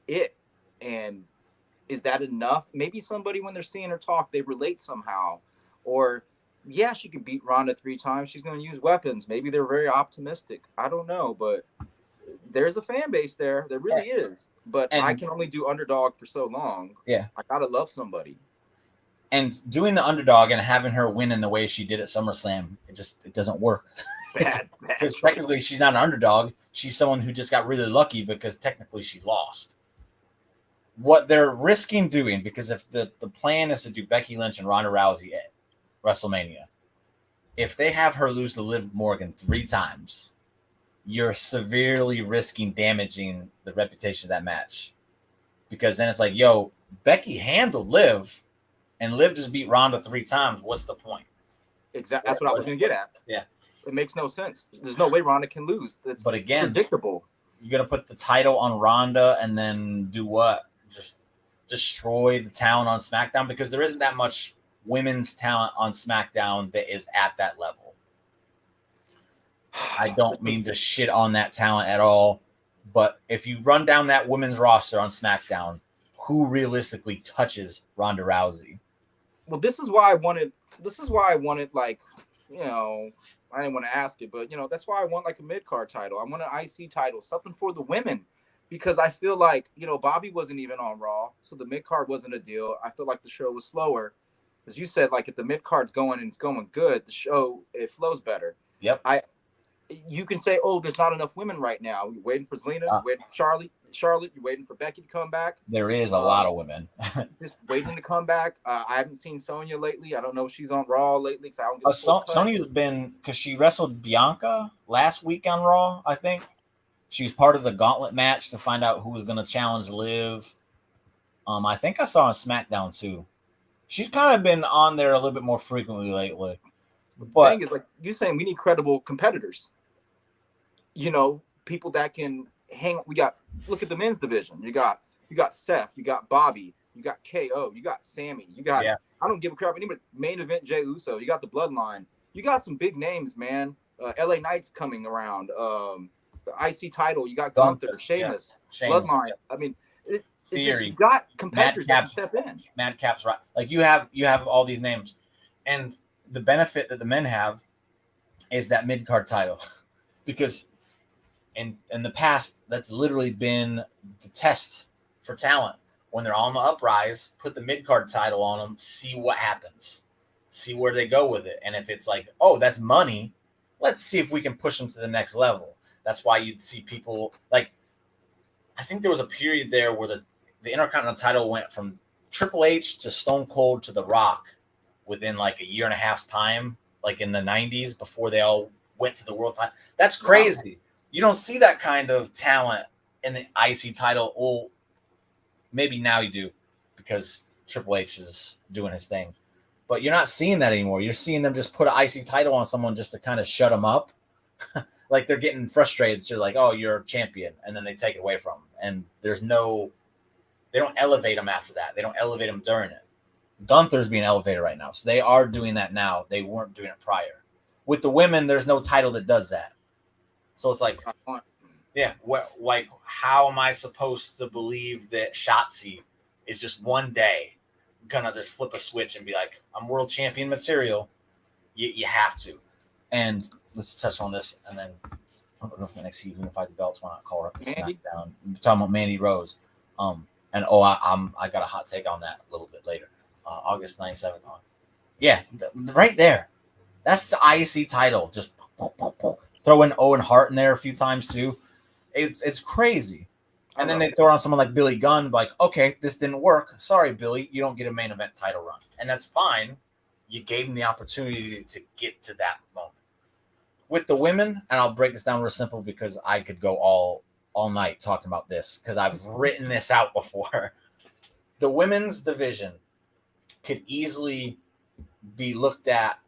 S2: it." And is that enough? Maybe somebody, when they're seeing her talk, they relate somehow, or yeah, she could beat Ronda 3 times. She's going to use weapons. Maybe they're very optimistic. I don't know, but there's a fan base there. There really is. But I can only do underdog for so long.
S1: Yeah.
S2: I gotta love somebody.
S1: And doing the underdog and having her win in the way she did at SummerSlam, it doesn't work.
S2: Bad
S1: because technically she's not an underdog. She's someone who just got really lucky because technically she lost. What they're risking doing, because if the plan is to do Becky Lynch and Ronda Rousey at WrestleMania, if they have her lose to Liv Morgan 3 times, you're severely risking damaging the reputation of that match. Because then it's like, yo, Becky handled Liv, and Liv just beat Ronda 3 times. What's the point?
S2: Exactly. That's what I was going to get at.
S1: Yeah.
S2: It makes no sense. There's no way Ronda can lose.
S1: But again,
S2: predictable.
S1: You're going to put the title on Ronda and then do what? Just destroy the talent on SmackDown? Because there isn't that much women's talent on SmackDown that is at that level. I don't mean to shit on that talent at all, but if you run down that women's roster on SmackDown, who realistically touches Ronda Rousey?
S2: Well, this is why I wanted, like, you know, I didn't want to ask it, but, you know, that's why I want like a mid-card title. I want an IC title, something for the women, because I feel like, you know, Bobby wasn't even on Raw, so the mid-card wasn't a deal. I feel like the show was slower. As you said, like, if the mid-card's going and it's going good, the show, it flows better.
S1: Yep.
S2: You can say, oh, there's not enough women right now. You're waiting for Zelina, you're waiting for Charlotte, you're waiting for Becky to come back.
S1: There is a lot of women.
S2: Just waiting to come back. I haven't seen Sonya lately. I don't know if she's on Raw lately. I don't get
S1: Sonya's been, because she wrestled Bianca last week on Raw, I think. She was part of the gauntlet match to find out who was going to challenge Liv. I think I saw on SmackDown too. She's kind of been on there a little bit more frequently lately.
S2: But the thing is, like you're saying, we need credible competitors. You know, people that can hang. Look at the men's division. You got Seth, you got Bobby, you got KO, you got Sammy, you got I don't give a crap anybody. Main event Jey Uso, you got the Bloodline, you got some big names, man. LA Knight's coming around. The IC title, you got Gunther, Sheamus, Bloodline. I mean, it's just, you got competitors that can step in.
S1: Madcap's right. Like you have all these names, and the benefit that the men have is that mid-card title, because in the past, that's literally been the test for talent. When they're on the uprise, put the mid-card title on them, see what happens. See where they go with it. And if it's like, oh, that's money, let's see if we can push them to the next level. That's why you'd see people, like, I think there was a period there where the Intercontinental title went from Triple H to Stone Cold to The Rock within like a year and a half's time, like in the 90s before they all went to the world title. That's crazy. Wow. You don't see that kind of talent in the IC title. Well, maybe now you do because Triple H is doing his thing. But you're not seeing that anymore. You're seeing them just put an IC title on someone just to kind of shut them up. Like they're getting frustrated. So you're like, oh, you're a champion. And then they take it away from them. And they don't elevate them after that. They don't elevate them during it. Gunther's being elevated right now. So they are doing that now. They weren't doing it prior. With the women, there's no title that does that. So it's like, yeah, like how am I supposed to believe that Shotzi is just one day gonna just flip a switch and be like, I'm world champion material? You have to. And let's touch on this, and then I don't know if the NXT Unified the Belts. Why not call her up to SmackDown? We're talking about Mandy Rose. I got a hot take on that a little bit later. August 27th on. Yeah, right there. That's the IC title. Just throw in Owen Hart in there a few times too. It's crazy. And then they throw on someone like Billy Gunn, like, okay, this didn't work. Sorry, Billy, you don't get a main event title run. And that's fine. You gave him the opportunity to get to that moment. With the women, and I'll break this down real simple because I could go all night talking about this because I've written this out before. The women's division could easily be looked at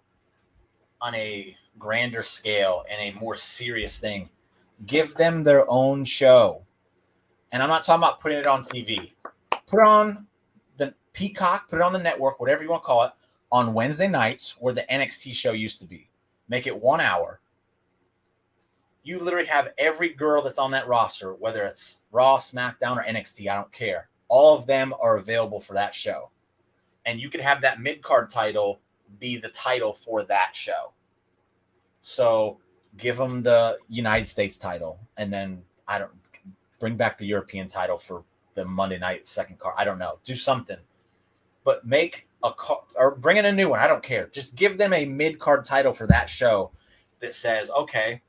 S1: on a grander scale and a more serious thing. Give them their own show. And I'm not talking about putting it on TV. Put it on the Peacock, put it on the network, whatever you want to call it, on Wednesday nights where the NXT show used to be. Make it 1 hour. You literally have every girl that's on that roster, whether it's Raw, SmackDown, or NXT, I don't care. All of them are available for that show. And you could have that mid-card title be the title for that show. So give them the United States title. And then I don't bring back the European title for the Monday night second card. I don't know. Do something, but make a card or bring in a new one. I don't care. Just give them a mid card title for that show that says, okay,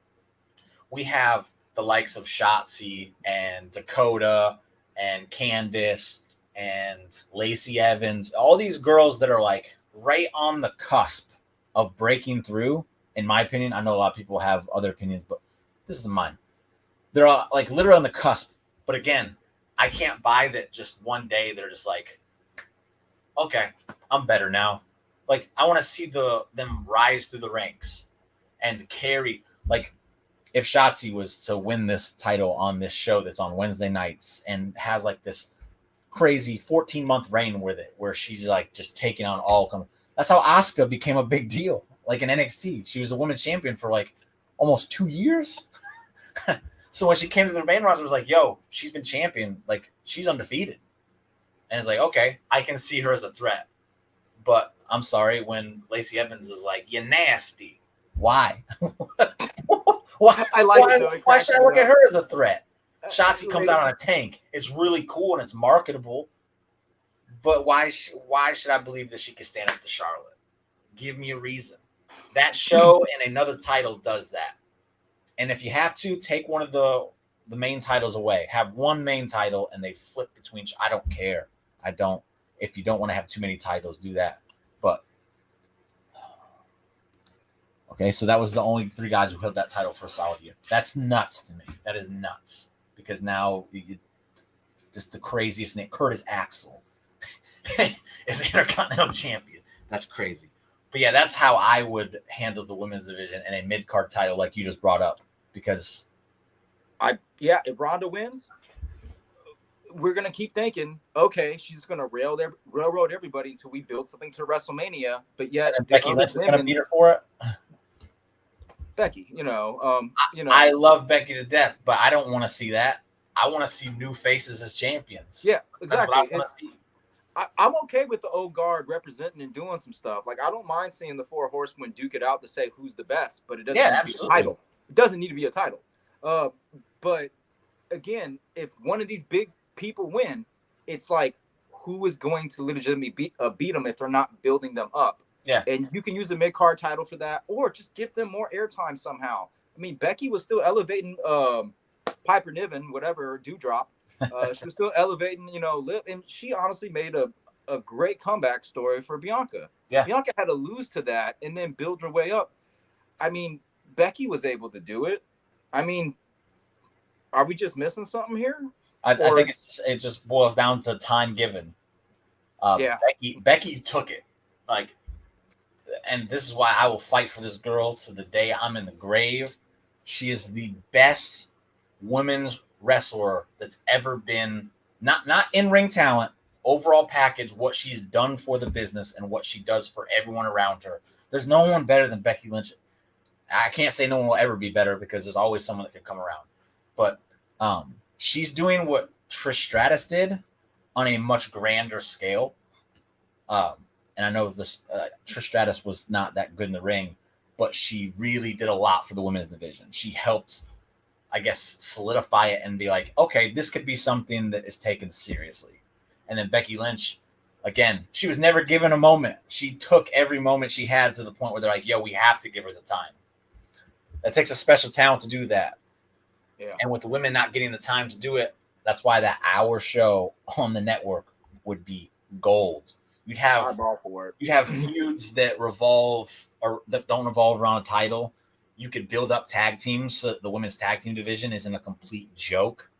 S1: we have the likes of Shotzi and Dakota and Candice and Lacey Evans, all these girls that are like right on the cusp of breaking through. In my opinion, I know a lot of people have other opinions, but this is mine. They're all like literally on the cusp. But again, I can't buy that just one day they're just like, okay, I'm better now. Like I want to see them rise through the ranks and carry. Like if Shotzi was to win this title on this show that's on Wednesday nights and has like this crazy 14-month reign with it, where she's like just taking on all. That's how Asuka became a big deal. Like in NXT, she was a women's champion for like almost 2 years. So when she came to the main roster, it was like, yo, she's been champion. Like she's undefeated. And it's like, okay, I can see her as a threat. But I'm sorry, when Lacey Evans is like, you're nasty. Why? Why?
S2: I like it though.
S1: Why should I look at her as a threat? Shotzi comes out on a tank. It's really cool and it's marketable. But why should I believe that she can stand up to Charlotte? Give me a reason. That show and another title does that. And if you have to, take one of the main titles away. Have one main title and they flip between. I don't care. I don't. If you don't want to have too many titles, do that. But okay, so that was the only 3 guys who held that title for a solid year. That's nuts to me. That is nuts. Because now just the craziest name, Curtis Axel, is Intercontinental Champion. That's crazy. But yeah, that's how I would handle the women's division and a mid-card title like you just brought up. Because
S2: if Ronda wins, we're gonna keep thinking, okay, she's gonna railroad everybody until we build something to WrestleMania. But yet,
S1: Becky Lynch is gonna beat her for it.
S2: Becky,
S1: I love Becky to death, but I don't want to see that. I want to see new faces as champions.
S2: Yeah, exactly.
S1: That's what I want to see.
S2: I'm okay with the old guard representing and doing some stuff. Like I don't mind seeing the 4 horsemen duke it out to say who's the best, but it doesn't need to be a title. It doesn't need to be a title. But again, if one of these big people win, it's like who is going to legitimately beat them if they're not building them up?
S1: Yeah.
S2: And you can use a mid-card title for that, or just give them more airtime somehow. I mean, Becky was still elevating Piper Niven, whatever, Dewdrop. She was still elevating, Liv, and she honestly made a great comeback story for Bianca.
S1: Yeah.
S2: Bianca had to lose to that and then build her way up. I mean, Becky was able to do it. I mean, are we just missing something here?
S1: I think it just boils down to time given. Becky took it. Like, and this is why I will fight for this girl to the day I'm in the grave. She is the best women's wrestler that's ever been, not in-ring talent, overall package, what she's done for the business and what she does for everyone around her. There's no one better than Becky Lynch. I can't say no one will ever be better because there's always someone that could come around. But she's doing what Trish Stratus did on a much grander scale. And I know this Trish Stratus was not that good in the ring, but she really did a lot for the women's division. She helped, I guess, solidify it and be like, okay, this could be something that is taken seriously. And then Becky Lynch, again, she was never given a moment. She took every moment she had to the point where they're like, yo, we have to give her the time. That takes a special talent to do that.
S2: Yeah.
S1: And with the women not getting the time to do it, that's why that hour show on the network would be gold. You'd have feuds that revolve or that don't revolve around a title. You could build up tag teams so that the women's tag team division isn't a complete joke.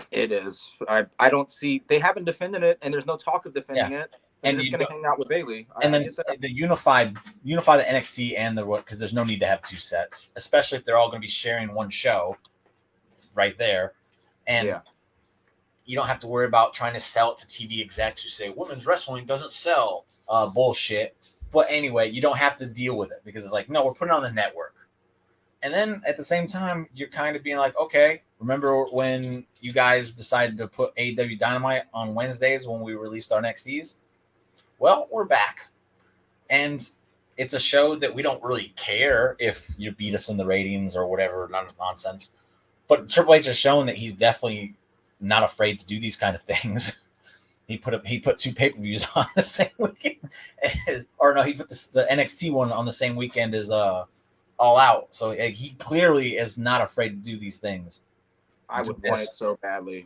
S2: It is. I don't see, they haven't defended it, and there's no talk of defending it. And just going to hang out with Bayley.
S1: And then the unify the NXT and the, because there's no need to have 2 sets, especially if they're all going to be sharing one show right there. And you don't have to worry about trying to sell it to TV execs who say women's wrestling doesn't sell. Bullshit. But anyway, you don't have to deal with it because it's like, no, we're putting it on the network. And then at the same time, you're kind of being like, okay, remember when you guys decided to put AEW Dynamite on Wednesdays when we released our NXTs? Well, we're back. And it's a show that we don't really care if you beat us in the ratings or whatever nonsense. But Triple H has shown that he's definitely not afraid to do these kind of things. He put 2 pay-per-views on the same weekend, or no, he put the NXT one on the same weekend as All Out. So he clearly is not afraid to do these things.
S2: I would want it so badly.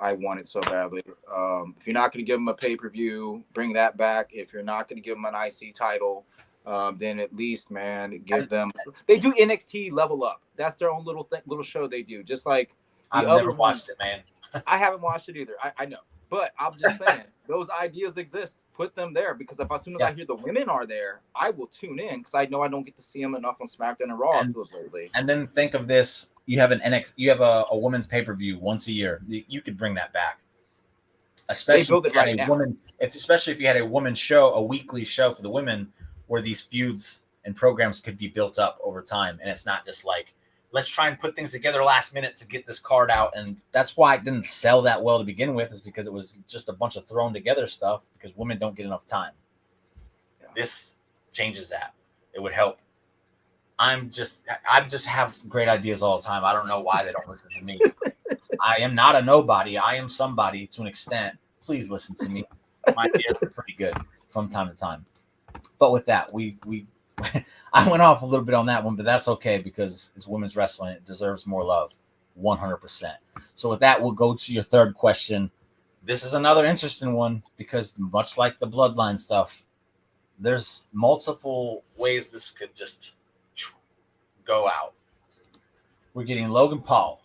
S2: I want it so badly. If you're not going to give him a pay-per-view, bring that back. If you're not going to give him an IC title, then at least, man, give them. They do NXT Level Up. That's their own little show they do. Just like
S1: I've never watched it, man.
S2: I haven't watched it either. I know, but I'm just saying those ideas exist. Put them there, because as soon as I hear the women are there, I will tune in, because I know I don't get to see them enough on SmackDown and Raw lately.
S1: And then think of this: you have a women's pay-per-view once a year. You could bring that back, especially if you had a women's show, a weekly show for the women, where these feuds and programs could be built up over time, and it's not just like, let's try and put things together last minute to get this card out. And that's why it didn't sell that well to begin with, is because it was just a bunch of thrown together stuff, because women don't get enough time. Yeah. This changes that. It would help. I just have great ideas all the time. I don't know why they don't listen to me. I am not a nobody. I am somebody to an extent. Please listen to me. My ideas are pretty good from time to time. But with that, we I went off a little bit on that one, but that's okay, because it's women's wrestling. It deserves more love, 100%. So with that, we'll go to your third question. This is another interesting one, because much like the bloodline stuff, there's multiple ways this could just go out. We're getting Logan Paul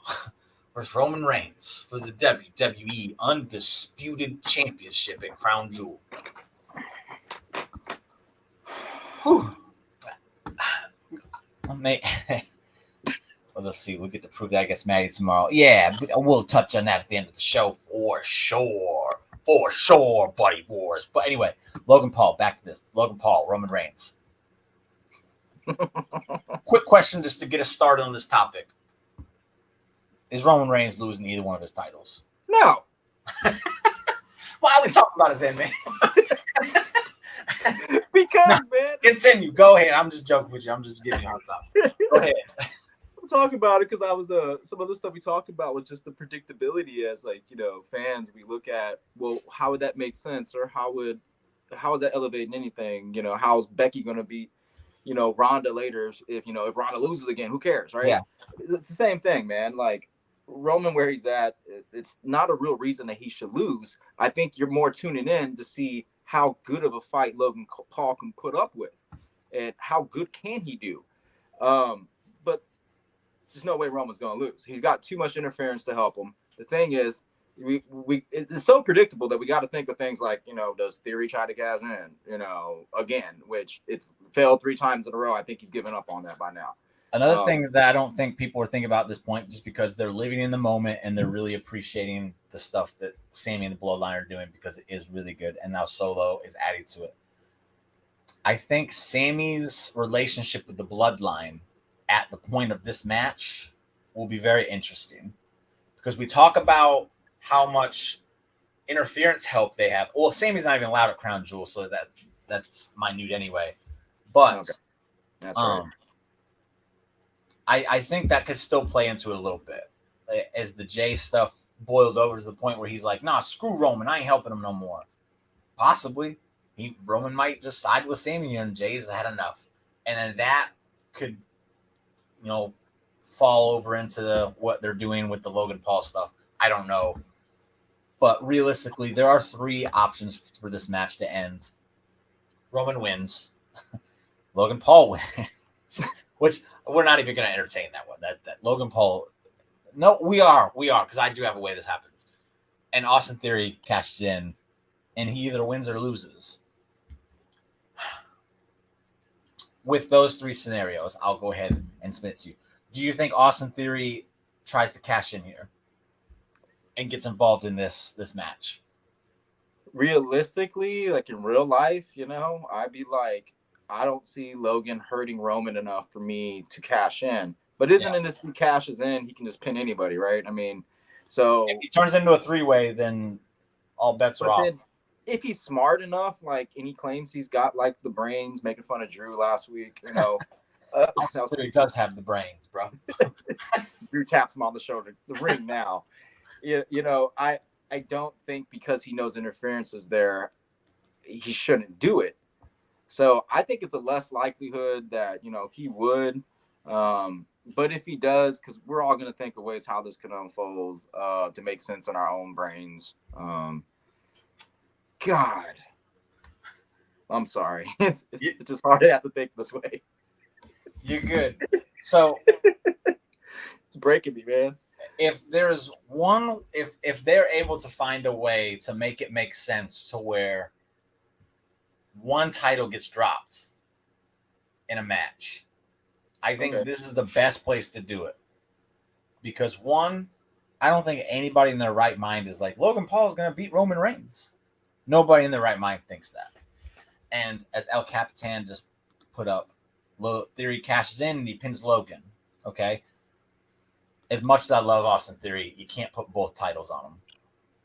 S1: versus Roman Reigns for the WWE Undisputed Championship at Crown Jewel. Whew. Well, let's see. We'll get to prove that against Maddie tomorrow. Yeah, but we'll touch on that at the end of the show for sure. For sure, buddy wars. But anyway, Logan Paul, back to this. Logan Paul, Roman Reigns. Quick question just to get us started on this topic. Is Roman Reigns losing either one of his titles?
S2: No.
S1: Why are we talking about it then, man?
S2: Because, man.
S1: Continue. Go ahead. I'm just joking with you. I'm just giving you a top. Go ahead.
S2: I'm talking about it because I was some of the stuff we talked about was just the predictability as, like, fans. We look at, well, how would that make sense, or how is that elevating anything? How's Becky going to beat Ronda later if Ronda loses again? Who cares, right?
S1: Yeah.
S2: It's the same thing, man. Like, Roman, where he's at, it's not a real reason that he should lose. I think you're more tuning in to see how good of a fight Logan Paul can put up with, and how good can he do. But there's no way Roman's going to lose. He's got too much interference to help him. The thing is, it's so predictable that we got to think of things like, does Theory try to cash in, again, which it's failed 3 times in a row. I think he's given up on that by now.
S1: Another thing that I don't think people are thinking about at this point, just because they're living in the moment and they're really appreciating the stuff that Sami and the Bloodline are doing, because it is really good. And now Solo is adding to it. I think Sami's relationship with the Bloodline at the point of this match will be very interesting, because we talk about how much interference help they have. Well, Sami's not even allowed at Crown Jewel, so that's minute anyway. But
S2: okay. That's right.
S1: I think that could still play into it a little bit as the Jay stuff boiled over to the point where he's like, nah, screw Roman. I ain't helping him no more. Possibly. Roman might just side with Sami here, and Jay's had enough. And then that could, fall over into what they're doing with the Logan Paul stuff. I don't know. But realistically, there are 3 options for this match to end. Roman wins. Logan Paul wins. Which we're not even going to entertain that one. That Logan Paul. No, we are, because I do have a way this happens. And Austin Theory cashes in, and he either wins or loses. With those 3 scenarios, I'll go ahead and spit to you. Do you think Austin Theory tries to cash in here and gets involved in this match?
S2: Realistically, like in real life, I'd be like, I don't see Logan hurting Roman enough for me to cash in. But isn't it if he cashes in, he can just pin anybody, right? I mean, so
S1: if he turns into a 3-way, then all bets are off.
S2: If he's smart enough, like, and he claims he's got like the brains, making fun of Drew last week,
S1: He does have the brains, bro.
S2: Drew taps him on the shoulder. The ring now. I don't think because he knows interference is there, he shouldn't do it. So I think it's a less likelihood that, he would. But if he does, because we're all going to think of ways how this could unfold to make sense in our own brains. God, I'm sorry. It's just hard to have to think this way.
S1: You're good. So
S2: it's breaking me, man.
S1: If there's one, if they're able to find a way to make it make sense to where one title gets dropped in a match, I think this is the best place to do it. Because one, I don't think anybody in their right mind is like, Logan Paul is going to beat Roman Reigns. Nobody in their right mind thinks that. And as El Capitan just put up, Theory cashes in and he pins Logan. Okay. As much as I love Austin Theory, you can't put both titles on him.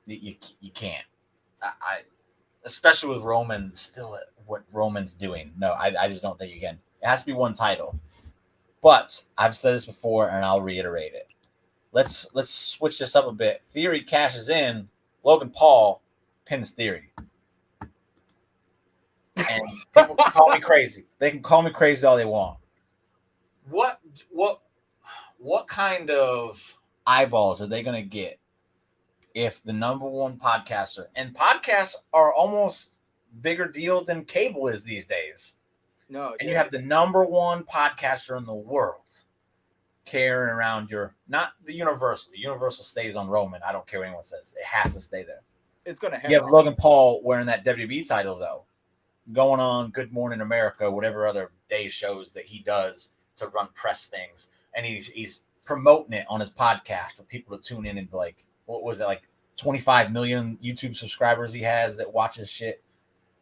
S1: You can't. I especially with Roman, still what Roman's doing. No, I just don't think you can. It has to be one title. But I've said this before, and I'll reiterate it. Let's switch this up a bit. Theory cashes in. Logan Paul pins Theory. And people can call me crazy. They can call me crazy all they want. What kind of eyeballs are they going to get if the number one podcaster, and podcasts are almost bigger deal than cable is these days.
S2: No,
S1: and you have the number one podcaster in the world carrying around not the Universal. The Universal stays on Roman. I don't care what anyone says. It has to stay there.
S2: It's going to happen.
S1: You have Logan Paul wearing that WWE title, though, going on Good Morning America, whatever other day shows that he does to run press things. And he's promoting it on his podcast for people to tune in and be like, what was it, like 25 million YouTube subscribers he has that watches shit?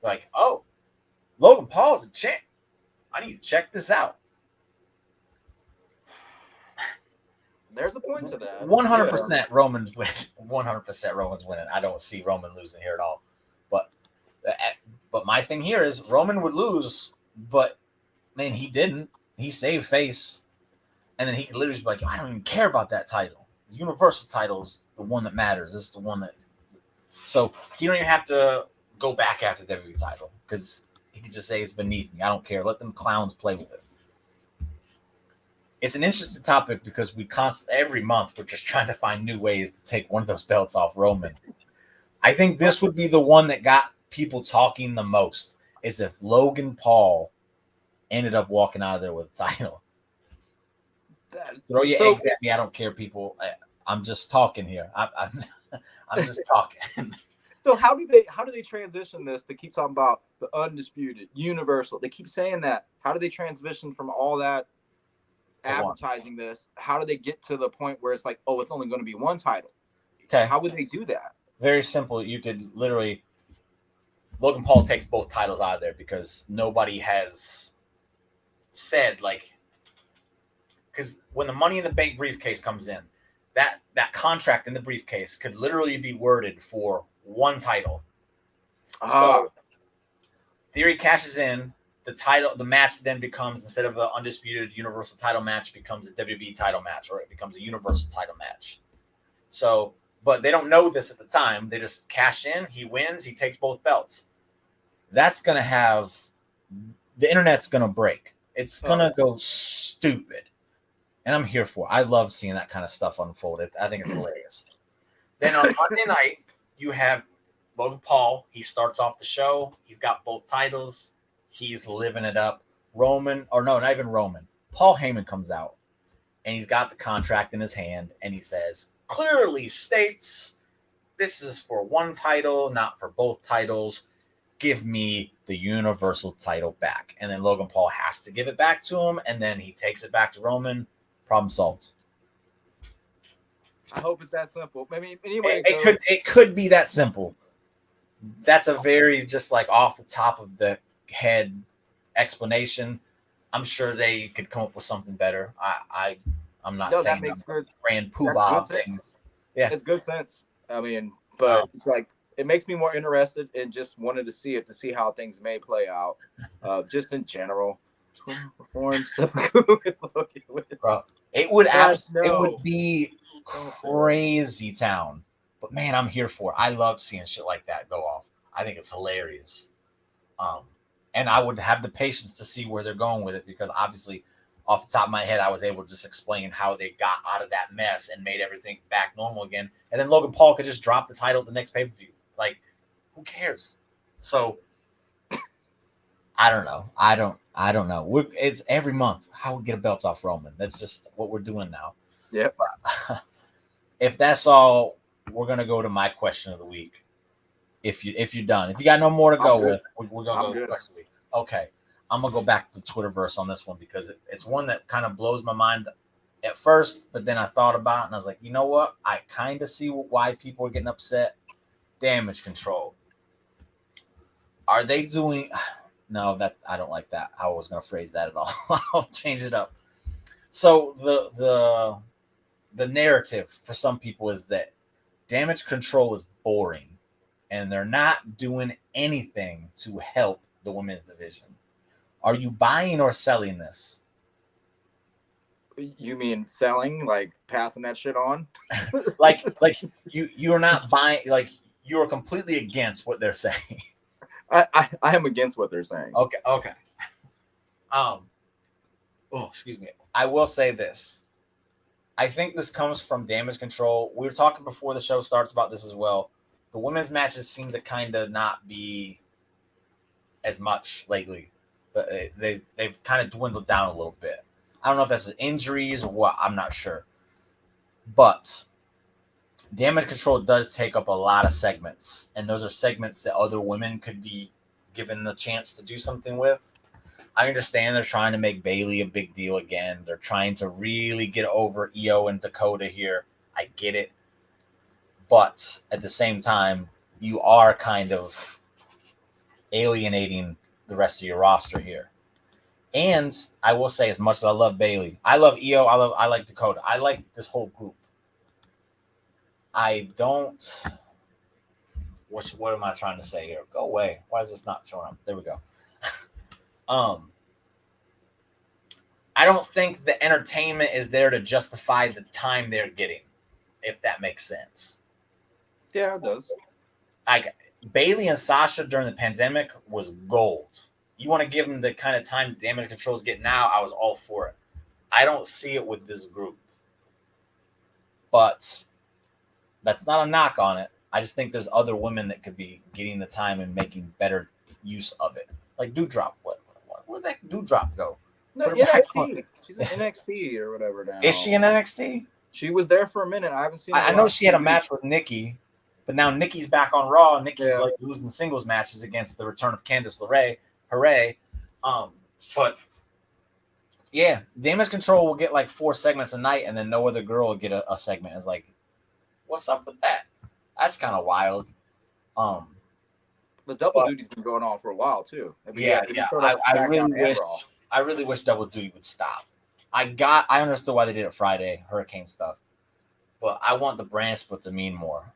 S1: Like, oh, Logan Paul's a champ. I need to check this out.
S2: There's a point to that.
S1: 100% Roman's winning. 100% Roman's winning. I don't see Roman losing here at all. But my thing here is Roman would lose, but man, he didn't. He saved face. And then he could literally be like, I don't even care about that title. The Universal title is the one that matters. This is the one that. So he don't even have to go back after the WWE title because he could just say it's beneath me. I don't care. Let them clowns play with it. It's an interesting topic because every month we're just trying to find new ways to take one of those belts off Roman. I think this would be the one that got people talking the most is if Logan Paul ended up walking out of there with a title. Throw your eggs at me. I don't care, people. I'm just talking here. I'm just talking.
S2: So how do they transition this? They keep talking about the undisputed, universal. They keep saying that. How do they transition from all that advertising this? How do they get to the point where it's like, oh, it's only going to be one title?
S1: Okay.
S2: How would they do that?
S1: Very simple. You could literally Logan Paul takes both titles out of there because nobody has said like. Because when the Money in the Bank briefcase comes in, that contract in the briefcase could literally be worded for one title. So Theory cashes in, the match then becomes, instead of an undisputed Universal title match, becomes a WWE title match, or it becomes a Universal title match. So, but they don't know this at the time. They just cash in, he wins, he takes both belts. That's going to have, the internet's going to break. It's going to go stupid. And I'm here for it. I love seeing that kind of stuff unfold. I think it's hilarious. Then on Monday night, you have Logan Paul. He starts off the show. He's got both titles. He's living it up. Not even Roman. Paul Heyman comes out, and he's got the contract in his hand, and he says, clearly states this is for one title, not for both titles. Give me the Universal title back. And then Logan Paul has to give it back to him, and then he takes it back to Roman. Problem solved.
S2: I hope it's that simple. I mean, anyway,
S1: it could be that simple. That's a very just like off the top of the head explanation. I'm sure they could come up with something better. I'm not saying that grand poobah things. Yeah,
S2: it's good sense. I mean, but it's like it makes me more interested and just wanted to see how things may play out, just in general. Perform Seppuku with Logan Woods.
S1: Bro, it would be crazy town. But man, I'm here for it. I love seeing shit like that go off. I think it's hilarious. And I would have the patience to see where they're going with it because obviously, off the top of my head, I was able to just explain how they got out of that mess and made everything back normal again. And then Logan Paul could just drop the title at the next pay-per-view. Like, who cares? So I don't know. I don't know. It's every month how we get a belt off Roman. That's just what we're doing now.
S2: Yep.
S1: If that's all, we're gonna go to my question of the week. If you're done, if you got no more to go with, we're gonna go to question of the week. Okay, I'm gonna go back to Twitterverse on this one because it's one that kind of blows my mind at first, but then I thought about it and I was like, you know what? I kind of see why people are getting upset. Damage Control. Are they doing? No, that I don't like that. How I was gonna phrase that at all. I'll change it up. So the narrative for some people is that Damage Control is boring and they're not doing anything to help the women's division. Are you buying or selling this?
S2: You mean selling, like passing that shit on?
S1: like you're not buying, like you're completely against what they're saying.
S2: I am against what they're saying.
S1: Okay. Excuse me. I will say this. I think this comes from Damage Control. We were talking before the show starts about this as well. The women's matches seem to kind of not be as much lately. But they've kind of dwindled down a little bit. I don't know if that's injuries or what. I'm not sure. But Damage Control does take up a lot of segments. And those are segments that other women could be given the chance to do something with. I understand they're trying to make Bayley a big deal again. They're trying to really get over Io and Dakota here. I get it. But at the same time, you are kind of alienating the rest of your roster here. And I will say, as much as I love Bayley, I love Io, I like Dakota. I like this whole group. I don't. What am I trying to say here? Go away. Why is this not showing up? There we go. I don't think the entertainment is there to justify the time they're getting, if that makes sense.
S2: Yeah, it does.
S1: Like Bayley and Sasha during the pandemic was gold. You want to give them the kind of time Damage Control's getting now, I was all for it. I don't see it with this group. But that's not a knock on it. I just think there's other women that could be getting the time and making better use of it. Like Doudrop. Where'd that Doudrop go?
S2: No, NXT. She's in NXT or whatever now.
S1: Is she in NXT?
S2: She was there for a minute. I haven't seen her.
S1: I know she had a match with Nikki, but now Nikki's back on Raw. Nikki's like losing singles matches against the return of Candice LeRae. Hooray. But yeah, Damage Control will get like 4 segments a night, and then no other girl will get a segment. It's like, what's up with that? That's kind of wild.
S2: The double duty's been going on for a while too.
S1: Yeah. I really wish double duty would stop. I understood why they did it Friday, Hurricane stuff, but I want the brand split to mean more.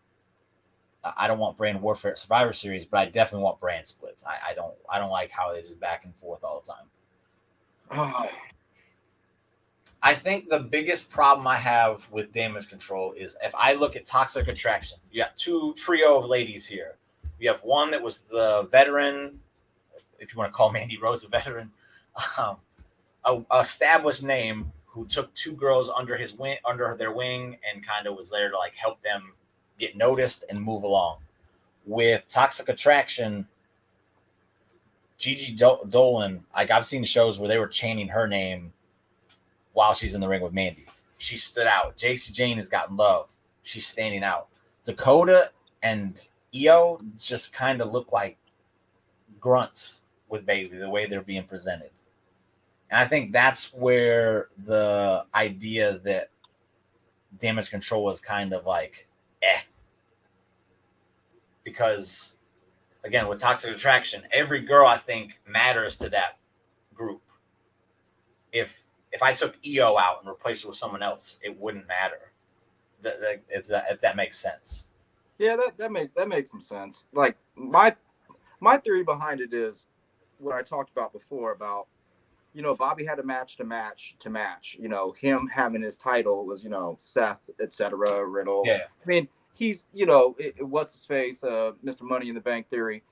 S1: I don't want brand warfare Survivor Series, but I definitely want brand splits. I don't like how they just back and forth all the time.
S2: Oh.
S1: I think the biggest problem I have with Damage Control is if I look at Toxic Attraction, you got 2 trio of ladies here. You have one that was the veteran, if you want to call Mandy Rose a veteran, a established name who took 2 girls under their wing and kind of was there to like help them get noticed and move along. With Toxic Attraction, Gigi Dolan, like I've seen shows where they were chanting her name while she's in the ring with Mandy. She stood out. JC Jane has gotten love. She's standing out. Dakota and Io just kind of look like grunts with Bayley, the way they're being presented. And I think that's where the idea that Damage Control is kind of like, because, again, with Toxic Attraction, every girl, I think, matters to that group. If I took Io out and replaced it with someone else, it wouldn't matter. If that makes sense.
S2: Yeah, that makes some sense. Like my theory behind it is what I talked about before about you know, Bobby had a match to match. You know, him having his title was, you know, Seth, etc. Riddle.
S1: Yeah.
S2: I mean, he's, you know, what's his face, Mr. Money in the Bank Theory.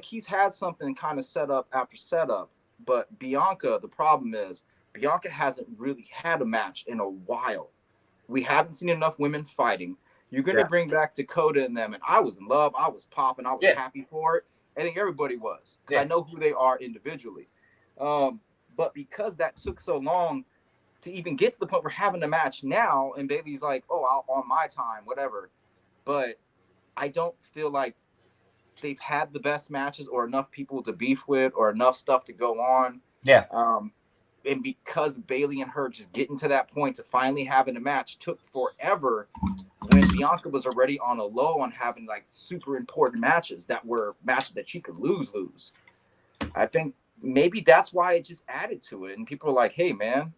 S2: He's had something kind of set up after setup. But Bianca, the problem is Bianca hasn't really had a match in a while. We haven't seen enough women fighting. You're going to bring back Dakota and them, and I was in love. I was popping. I was happy for it. I think everybody was, because I know who they are individually. But because that took so long to even get to the point we're having a match now, and Bayley's like, oh, I'll on my time, whatever. But I don't feel like they've had the best matches or enough people to beef with or enough stuff to go on.
S1: Yeah.
S2: And because Bayley and her just getting to that point to finally having a match took forever, when Bianca was already on a low on having like super important matches that were matches that she could lose. I think maybe that's why it just added to it. And people are like, hey, man,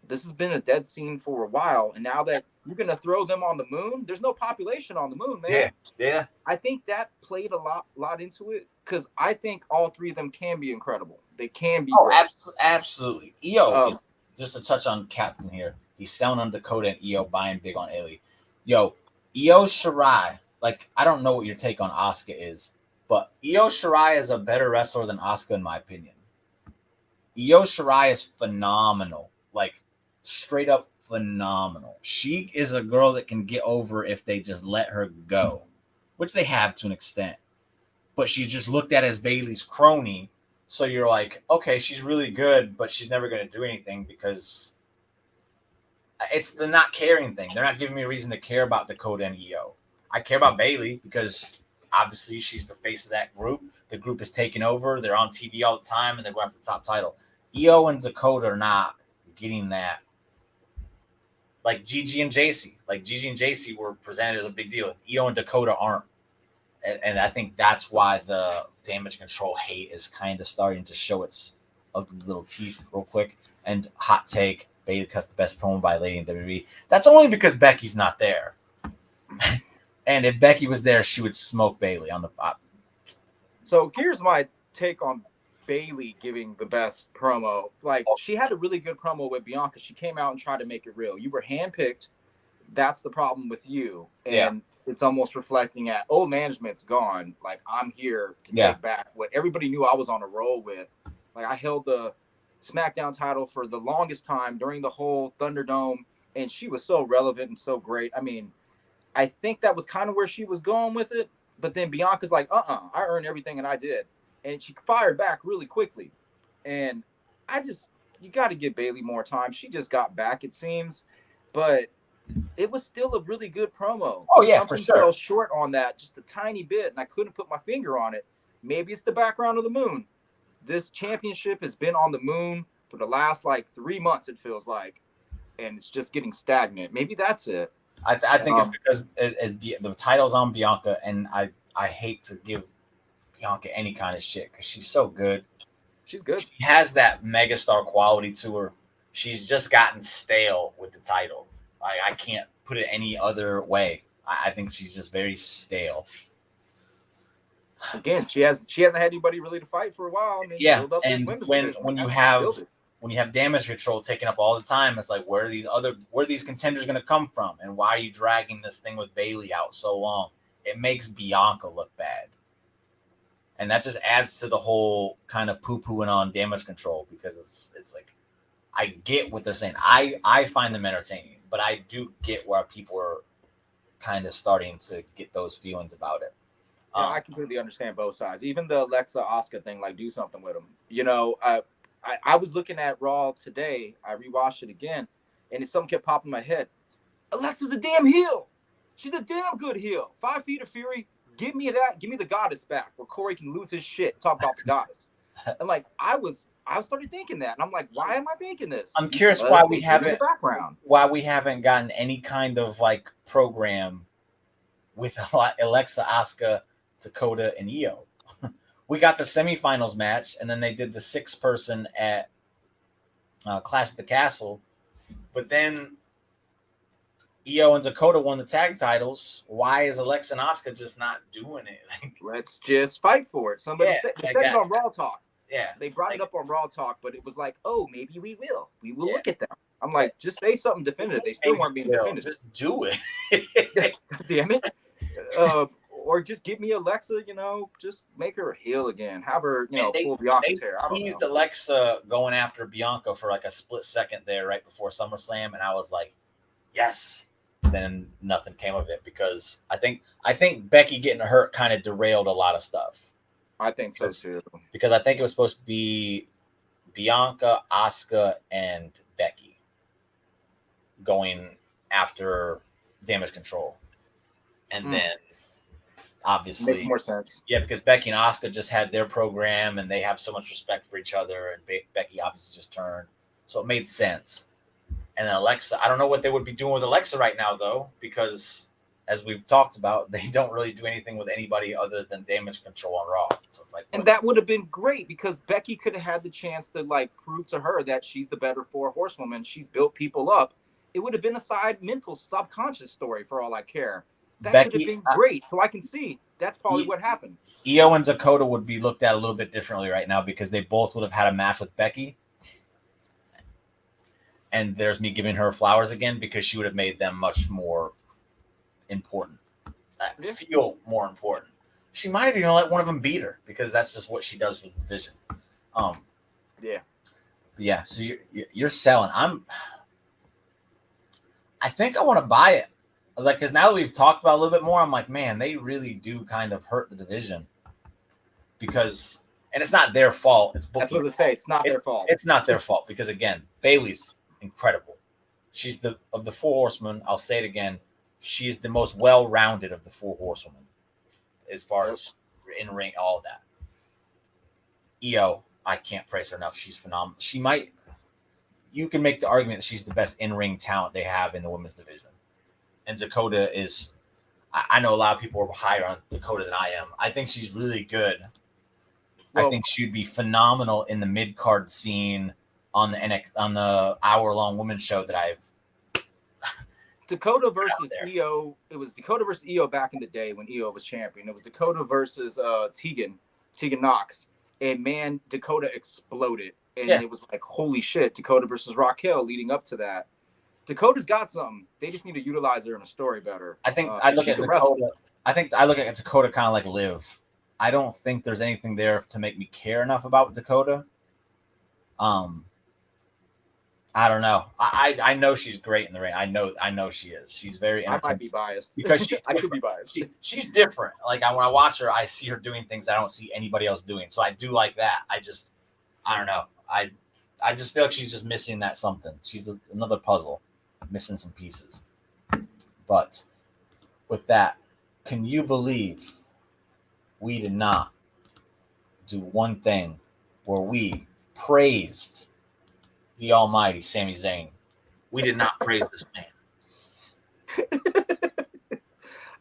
S2: this has been a dead scene for a while. And now that you're going to throw them on the moon, there's no population on the moon, man.
S1: Yeah.
S2: I think that played a lot into it, because I think all three of them can be incredible. They can be great.
S1: Absolutely. EO, just to touch on Captain here, he's selling on Dakota and EO buying big on Illy. Yo, Io Shirai, like, I don't know what your take on Asuka is, but Io Shirai is a better wrestler than Asuka, in my opinion. Io Shirai is phenomenal. Like, straight up phenomenal. She is a girl that can get over if they just let her go, which they have to an extent. But she's just looked at as Bayley's crony. So you're like, okay, she's really good, but she's never going to do anything because it's the not caring thing. They're not giving me a reason to care about Dakota and Io. I care about Bayley because obviously she's the face of that group. The group is taking over. They're on TV all the time, and they're going after the top title. Io and Dakota are not getting that. Like Gigi and JC. Like Gigi and JC were presented as a big deal. Io and Dakota aren't. And I think that's why the Damage Control hate is kind of starting to show its ugly little teeth real quick. And hot take, Bayley cuts the best promo by a lady in WWE. That's only because Becky's not there. And if Becky was there, she would smoke Bayley on the pop.
S2: So here's my take on Bayley giving the best promo. Like, she had a really good promo with Bianca. She came out and tried to make it real. You were handpicked. That's the problem with you. And it's almost reflecting at, old management's gone. Like, I'm here to take back what everybody knew I was on a roll with. Like, I held the SmackDown title for the longest time during the whole Thunderdome, and she was so relevant and so great. I mean, I think that was kind of where she was going with it. But then Bianca's like, I earned everything, and I did. And she fired back really quickly. And you got to give Bayley more time. She just got back, it seems. But it was still a really good promo.
S1: Oh, yeah,
S2: something
S1: for sure.
S2: Fell short on that just a tiny bit, and I couldn't put my finger on it. Maybe it's the background of the moon. This championship has been on the moon for the last, 3 months, it feels like. And it's just getting stagnant. Maybe that's it.
S1: I think it's because the title's on Bianca, and I hate to give Bianca any kind of shit because she's so good.
S2: She's good.
S1: She has that megastar quality to her. She's just gotten stale with the title. I can't put it any other way. I think she's just very stale.
S2: Again, she hasn't had anybody really to fight for a while. I mean,
S1: and when you have Damage Control taking up all the time, it's like, where are these contenders going to come from, and why are you dragging this thing with Bayley out so long? It makes Bianca look bad, and that just adds to the whole kind of poo-pooing on Damage Control, because it's like, I get what they're saying. I find them entertaining, but I do get where people are kind of starting to get those feelings about it.
S2: Yeah, I completely understand both sides. Even the Alexa Asuka thing, do something with them. You know, I was looking at Raw today. I rewatched it again, and something kept popping in my head. Alexa's a damn heel. She's a damn good heel. 5 Feet of Fury. Give me that. Give me the goddess back, where Corey can lose his shit. Talk about the goddess. And I started thinking that, and I'm like, why am I thinking this?
S1: I'm curious why we haven't gotten any kind of program with Alexa, Asuka, Dakota, and Io. We got the semifinals match, and then they did the 6-person at Clash at the Castle. But then Io and Dakota won the tag titles. Why is Alexa and Asuka just not doing it?
S2: Let's just fight for it. Somebody said on Raw Talk.
S1: Yeah.
S2: They brought it up on Raw Talk, but it was like, oh, maybe we will. We will look at them. I'm like, just say something definitive. They still weren't being definitive.
S1: Just do it.
S2: God damn it. Or just give me Alexa, just make her heel again. Have her, pull Bianca's hair. I don't know.
S1: Teased Alexa going after Bianca for like a split second there right before SummerSlam, and I was like, yes. Then nothing came of it because I think Becky getting hurt kind of derailed a lot of stuff.
S2: I think so too.
S1: Because I think it was supposed to be Bianca, Asuka, and Becky going after Damage Control. And then obviously
S2: makes more sense.
S1: Yeah, because Becky and Asuka just had their program and they have so much respect for each other, and Becky obviously just turned. So it made sense. And then Alexa, I don't know what they would be doing with Alexa right now, though, because as we've talked about, they don't really do anything with anybody other than Damage Control on Raw. So it's like,
S2: and that would have been great because Becky could have had the chance to like prove to her that she's the better 4 horsewoman. She's built people up. It would have been a side mental subconscious story for all I care. That Becky, could have been great. So I can see that's probably what happened.
S1: Io and Dakota would be looked at a little bit differently right now because they both would have had a match with Becky. And there's me giving her flowers again because she would have made them much more important. Feel more important. She might have even let one of them beat her because that's just what she does with the division. Yeah. So you're selling. I think I want to buy it. Like, because now that we've talked about it a little bit more, I'm like, man, they really do kind of hurt the division because, and it's not their fault. It's booking.
S2: That's what I say. It's not their fault.
S1: It's not their fault because again, Bayley's incredible. She's of the 4 horsemen. I'll say it again. She's the most well-rounded of the 4 horsewomen as far as in ring, all of that. Io, I can't praise her enough. She's phenomenal. You can make the argument that she's the best in-ring talent they have in the women's division. And Dakota is, I know a lot of people are higher on Dakota than I am. I think she's really good. I think she'd be phenomenal in the mid-card scene on the hour-long women's show that I've.
S2: Dakota versus Io. It was Dakota versus Io back in the day when Io was champion. It was Dakota versus Tegan Knox. And man, Dakota exploded. And it was like, holy shit, Dakota versus Raquel leading up to that. Dakota's got something. They just need to utilize her in a story better.
S1: I think I look at Dakota. I think I look at Dakota kind of like Liv. I don't think there's anything there to make me care enough about Dakota. I don't know. I know she's great in the ring. I know she is. She's very.
S2: I might be biased
S1: because
S2: I could be biased.
S1: She's different. Like when I watch her, I see her doing things I don't see anybody else doing. So I do like that. I don't know. I just feel like she's just missing that something. She's another puzzle, missing some pieces. But with that, can you believe we did not do one thing where we praised the almighty Sami Zayn? We did not praise this man.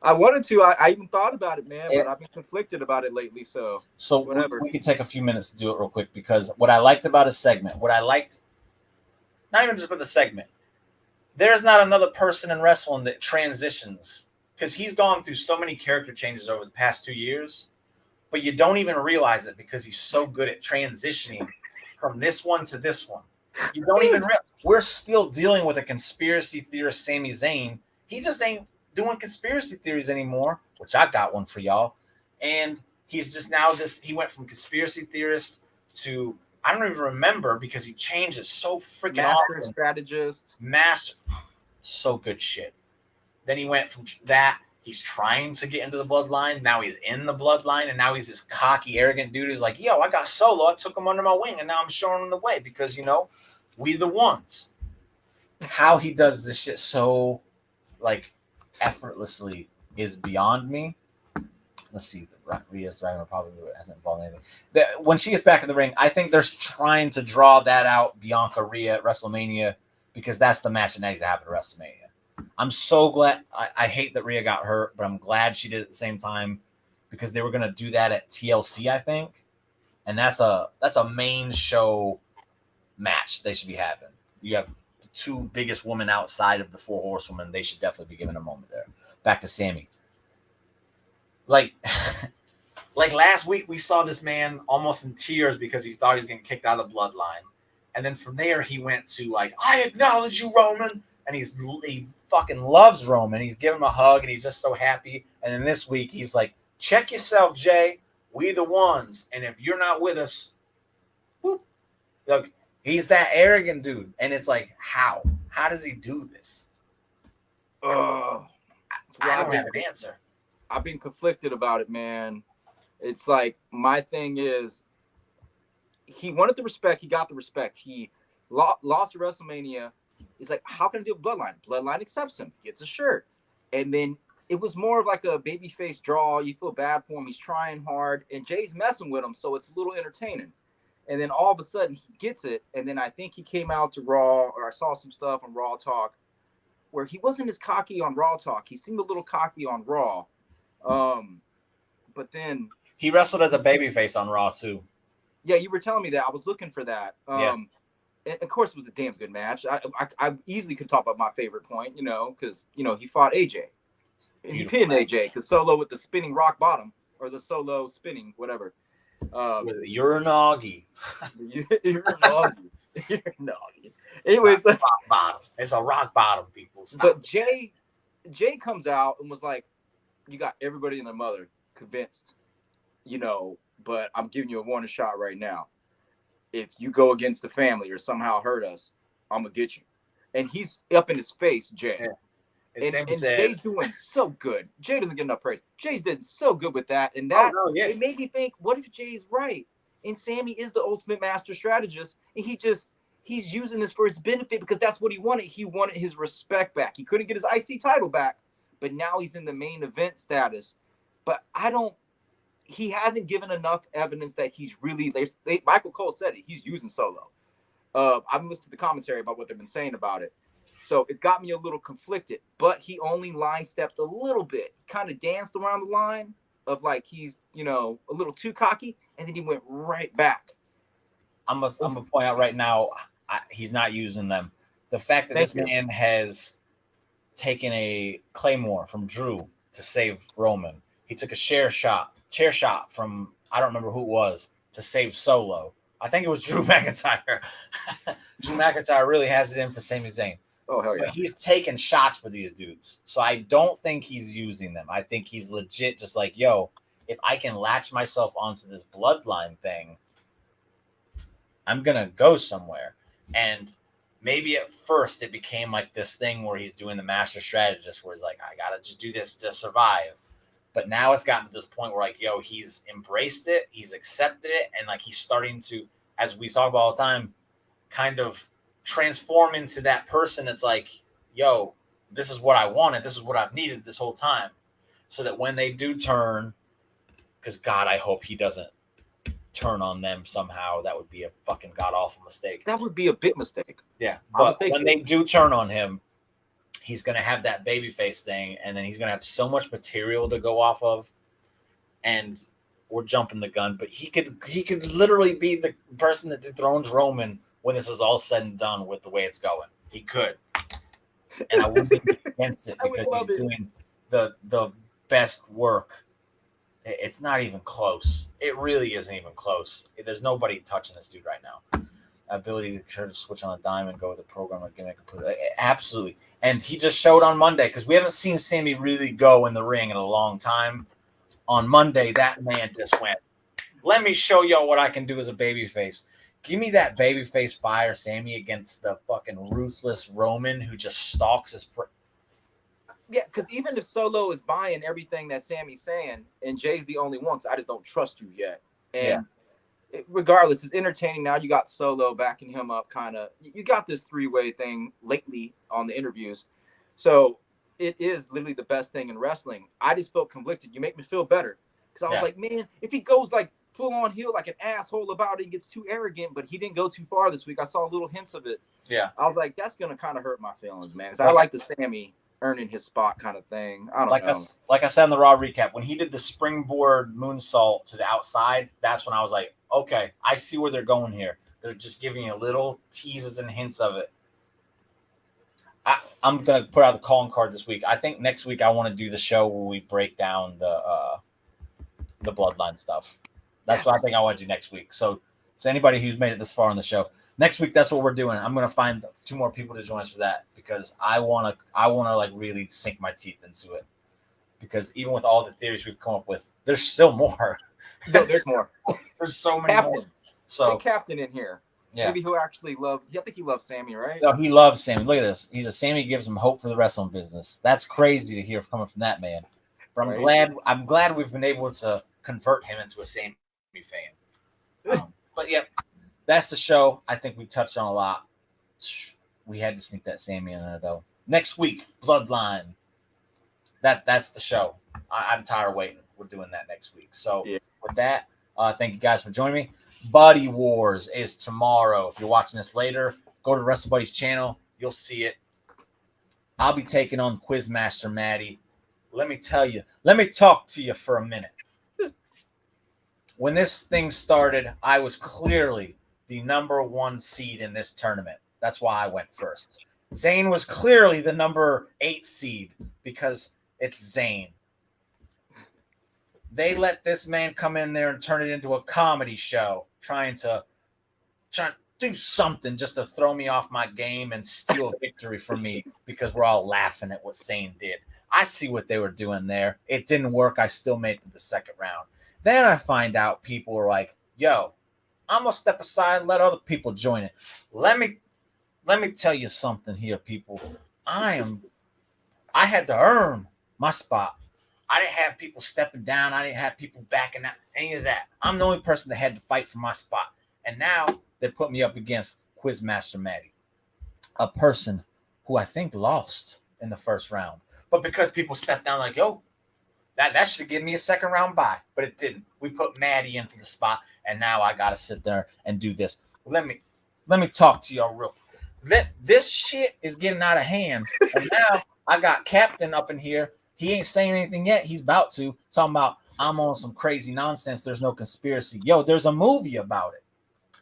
S2: I wanted to. I even thought about it, man, but I've been conflicted about it lately. So whatever.
S1: We can take a few minutes to do it real quick because what I liked about his segment, not even just about the segment, there's not another person in wrestling that transitions because he's gone through so many character changes over the past 2 years, but you don't even realize it because he's so good at transitioning from this one to this one. You don't even realize. We're still dealing with a conspiracy theorist, Sami Zayn. He just ain't doing conspiracy theories anymore, which I got one for y'all. And he's just now he went from conspiracy theorist to, I don't even remember because he changes so freaking
S2: master
S1: often.
S2: Strategist.
S1: Master. So good shit. Then he went from that. He's trying to get into the bloodline. Now he's in the bloodline. And now he's this cocky, arrogant dude who's like, yo, I got Solo. I took him under my wing. And now I'm showing him the way because, we the ones. How he does this shit so, effortlessly is beyond me. Let's see. Rhea's Dragon probably hasn't involved anything. When she gets back in the ring, I think they're trying to draw that out, Bianca Rhea at WrestleMania, because that's the match that needs to happen at WrestleMania. I'm so glad. I hate that Rhea got hurt, but I'm glad she did at the same time because they were going to do that at TLC, I think. And that's a main show match they should be having. You have the 2 biggest women outside of the 4 horsewomen. They should definitely be given a moment there. Back to Sami. Like last week, we saw this man almost in tears because he thought he was getting kicked out of the bloodline. And then from there, he went to like, I acknowledge you, Roman. And he fucking loves Roman. He's giving him a hug and he's just so happy. And then this week, he's like, check yourself, Jay. We the ones. And if you're not with us, whoop. Look, he's that arrogant dude. And it's like, how? How does he do this? I don't have an answer.
S2: I've been conflicted about it, man. It's like, my thing is, he wanted the respect. He got the respect. He lost at WrestleMania. It's like, how can I do a Bloodline? Bloodline accepts him, gets a shirt. And then it was more of like a babyface draw. You feel bad for him. He's trying hard. And Jay's messing with him, so it's a little entertaining. And then all of a sudden, he gets it. And then I think he came out to Raw, or I saw some stuff on Raw Talk, where he wasn't as cocky on Raw Talk. He seemed a little cocky on Raw. But then
S1: he wrestled as a babyface on Raw too.
S2: Yeah, you were telling me that. I was looking for that. And of course, it was a damn good match. I easily could talk about my favorite point, because he fought AJ. And he pinned AJ because Solo with the spinning rock bottom, or the Solo spinning whatever.
S1: You're a noggy.
S2: You're a noggy. You're a noggy. Anyways,
S1: rock bottom. It's a rock bottom, people. Stop.
S2: But Jay comes out and was like, "You got everybody and their mother convinced, but I'm giving you a warning shot right now. If you go against the family or somehow hurt us, I'm gonna get you." And he's up in his face, Jay.
S1: Yeah.
S2: And Jay's doing so good. Jay doesn't get enough praise. Jay's did so good with that. And that it made me think, what if Jay's right? And Sami is the ultimate master strategist. And he's using this for his benefit because that's what he wanted. He wanted his respect back. He couldn't get his IC title back, but now he's in the main event status. But he hasn't given enough evidence that he's really, Michael Cole said it, he's using Solo. I've listened to the commentary about what they've been saying about it. So it's got me a little conflicted, but he only line stepped a little bit. He kind of danced around the line of like he's, a little too cocky, and then he went right back.
S1: I'm going to point out right now, he's not using them. The fact that this man has taken a Claymore from Drew to save Roman. He took a chair shot from, I don't remember who it was, to save Solo. I think it was Drew McIntyre. Drew McIntyre really has it in for Sami Zayn.
S2: Oh, hell yeah.
S1: But he's taking shots for these dudes. So I don't think he's using them. I think he's legit just like, yo, if I can latch myself onto this bloodline thing, I'm going to go somewhere. And maybe at first it became like this thing where he's doing the master strategist where he's like, I got to just do this to survive. But now it's gotten to this point where like, yo, he's embraced it. He's accepted it. And like, he's starting to, as we talk about all the time, kind of transform into that person that's like, yo, this is what I wanted. This is what I've needed this whole time. So that when they do turn, because God, I hope he doesn't turn on them somehow. That would be a fucking god-awful mistake.
S2: That would be a big mistake.
S1: Yeah. But when they do turn on him, he's going to have that babyface thing, and then he's going to have so much material to go off of. And we're jumping the gun, but he could literally be the person that dethrones Roman when this is all said and done with the way it's going. He could. And I wouldn't be against it because he's doing the best work. It's not even close. It really isn't even close. There's nobody touching this dude right now. Ability to switch on a dime and go with the program again. Absolutely. And he just showed on Monday, because we haven't seen Sami really go in the ring in a long time. On Monday, that man just went, let me show y'all what I can do as a babyface. Give me that babyface fire, Sami, against the fucking ruthless Roman who just stalks his
S2: Yeah, because even if Solo is buying everything that Sami's saying, and Jay's the only one, so I just don't trust you yet. And regardless, it's entertaining. Now you got Solo backing him up, kind of. You got this three-way thing lately on the interviews. So it is literally the best thing in wrestling. I just felt conflicted. You make me feel better. Because I was like, man, if he goes like full on heel like an asshole about it and gets too arrogant, but he didn't go too far this week. I saw little hints of it.
S1: Yeah.
S2: I was like, that's going to kind of hurt my feelings, man. Because I like the Sami earning his spot kind of thing. I don't know.
S1: Like I said in the Raw recap, when he did the springboard moonsault to the outside, that's when I was like, okay, I see where they're going here. They're just giving you little teases and hints of it. I'm going to put out the calling card this week. I think next week I want to do the show where we break down the the bloodline stuff. That's what I think I want to do next week. So anybody who's made it this far on the show, next week that's what we're doing. I'm gonna find 2 more people to join us for that because I wanna like really sink my teeth into it. Because even with all the theories we've come up with, there's still more.
S2: No, there's more.
S1: There's so many
S2: Captain.
S1: more. So
S2: Captain in here.
S1: Yeah.
S2: Maybe he'll actually love. I think he loves Sami, right?
S1: No, he loves Sami. Look at this. Sammy gives him hope for the wrestling business. That's crazy to hear coming from that man. But I'm glad we've been able to convert him into a Sami fan. But yeah, that's the show. I think we touched on a lot. We had to sneak that Sami in there though. Next week, Bloodline. That's the show. I'm tired of waiting. We're doing that next week. So with that, thank you guys for joining me. Buddy Wars is tomorrow. If you're watching this later, go to Wrestle Buddy's channel. You'll see it. I'll be taking on Quizmaster Maddie. Let me talk to you for a minute. When this thing started, I was clearly the number 1 seed in this tournament. That's why I went first. Zayn was clearly the number 8 seed because it's Zayn. They let this man come in there and turn it into a comedy show, trying to do something just to throw me off my game and steal victory from me because we're all laughing at what Zayn did. I see what they were doing there. It didn't work. I still made it to the second round. Then I find out people were like, yo, I'm going to step aside and let other people join it. Let me tell you something here, people. I had to earn my spot. I didn't have people stepping down. I didn't have people backing out, any of that. I'm the only person that had to fight for my spot. And now they put me up against Quizmaster Maddie, a person who I think lost in the first round. But because people stepped down like, yo, that should have given me a second round bye. But it didn't. We put Maddie into the spot, and now I got to sit there and do this. Let me talk to y'all real quick. This shit is getting out of hand. And now I got Captain up in here. He ain't saying anything yet. He's about to. Talking about I'm on some crazy nonsense. There's no conspiracy. Yo, there's a movie about it.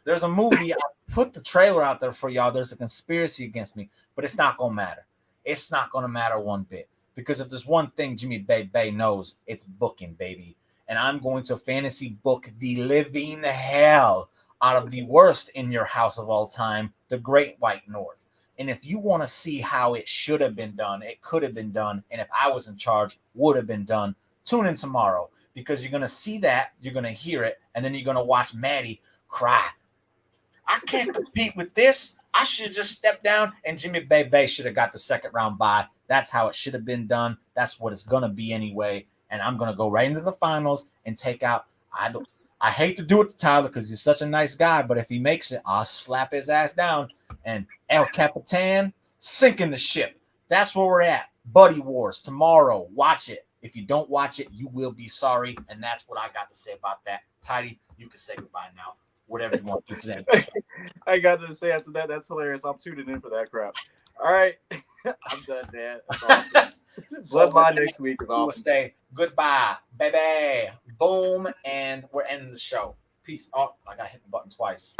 S1: There's a movie. I put the trailer out there for y'all. There's a conspiracy against me, but it's not going to matter. It's not going to matter one bit. Because if there's one thing Jimmy Bay knows, it's booking, baby. And I'm going to fantasy book the living hell out of the worst in your house of all time, the Great White North. And if you want to see how it should have been done, it could have been done, and if I was in charge, would have been done, tune in tomorrow because you're going to see that, you're going to hear it, and then you're going to watch Maddie cry. I can't compete with this. I should have just stepped down, and Jimmy Bay should have got the second round bye. That's how it should have been done. That's what it's going to be anyway, and I'm going to go right into the finals and take out I hate to do it to Tyler because he's such a nice guy, but if he makes it, I'll slap his ass down. And El Capitan, sinking the ship. That's where we're at. Buddy Wars, tomorrow. Watch it. If you don't watch it, you will be sorry. And that's what I got to say about that. Tidy, you can say goodbye now. Whatever you want to do for that.
S2: I got to say after that, that's hilarious. I'm tuning in for that crap. All right. I'm done, man. Awesome. Bloodline next week is awesome.
S1: We'll say goodbye, baby. Boom. And we're ending the show. Peace. Oh, I got to hit the button twice.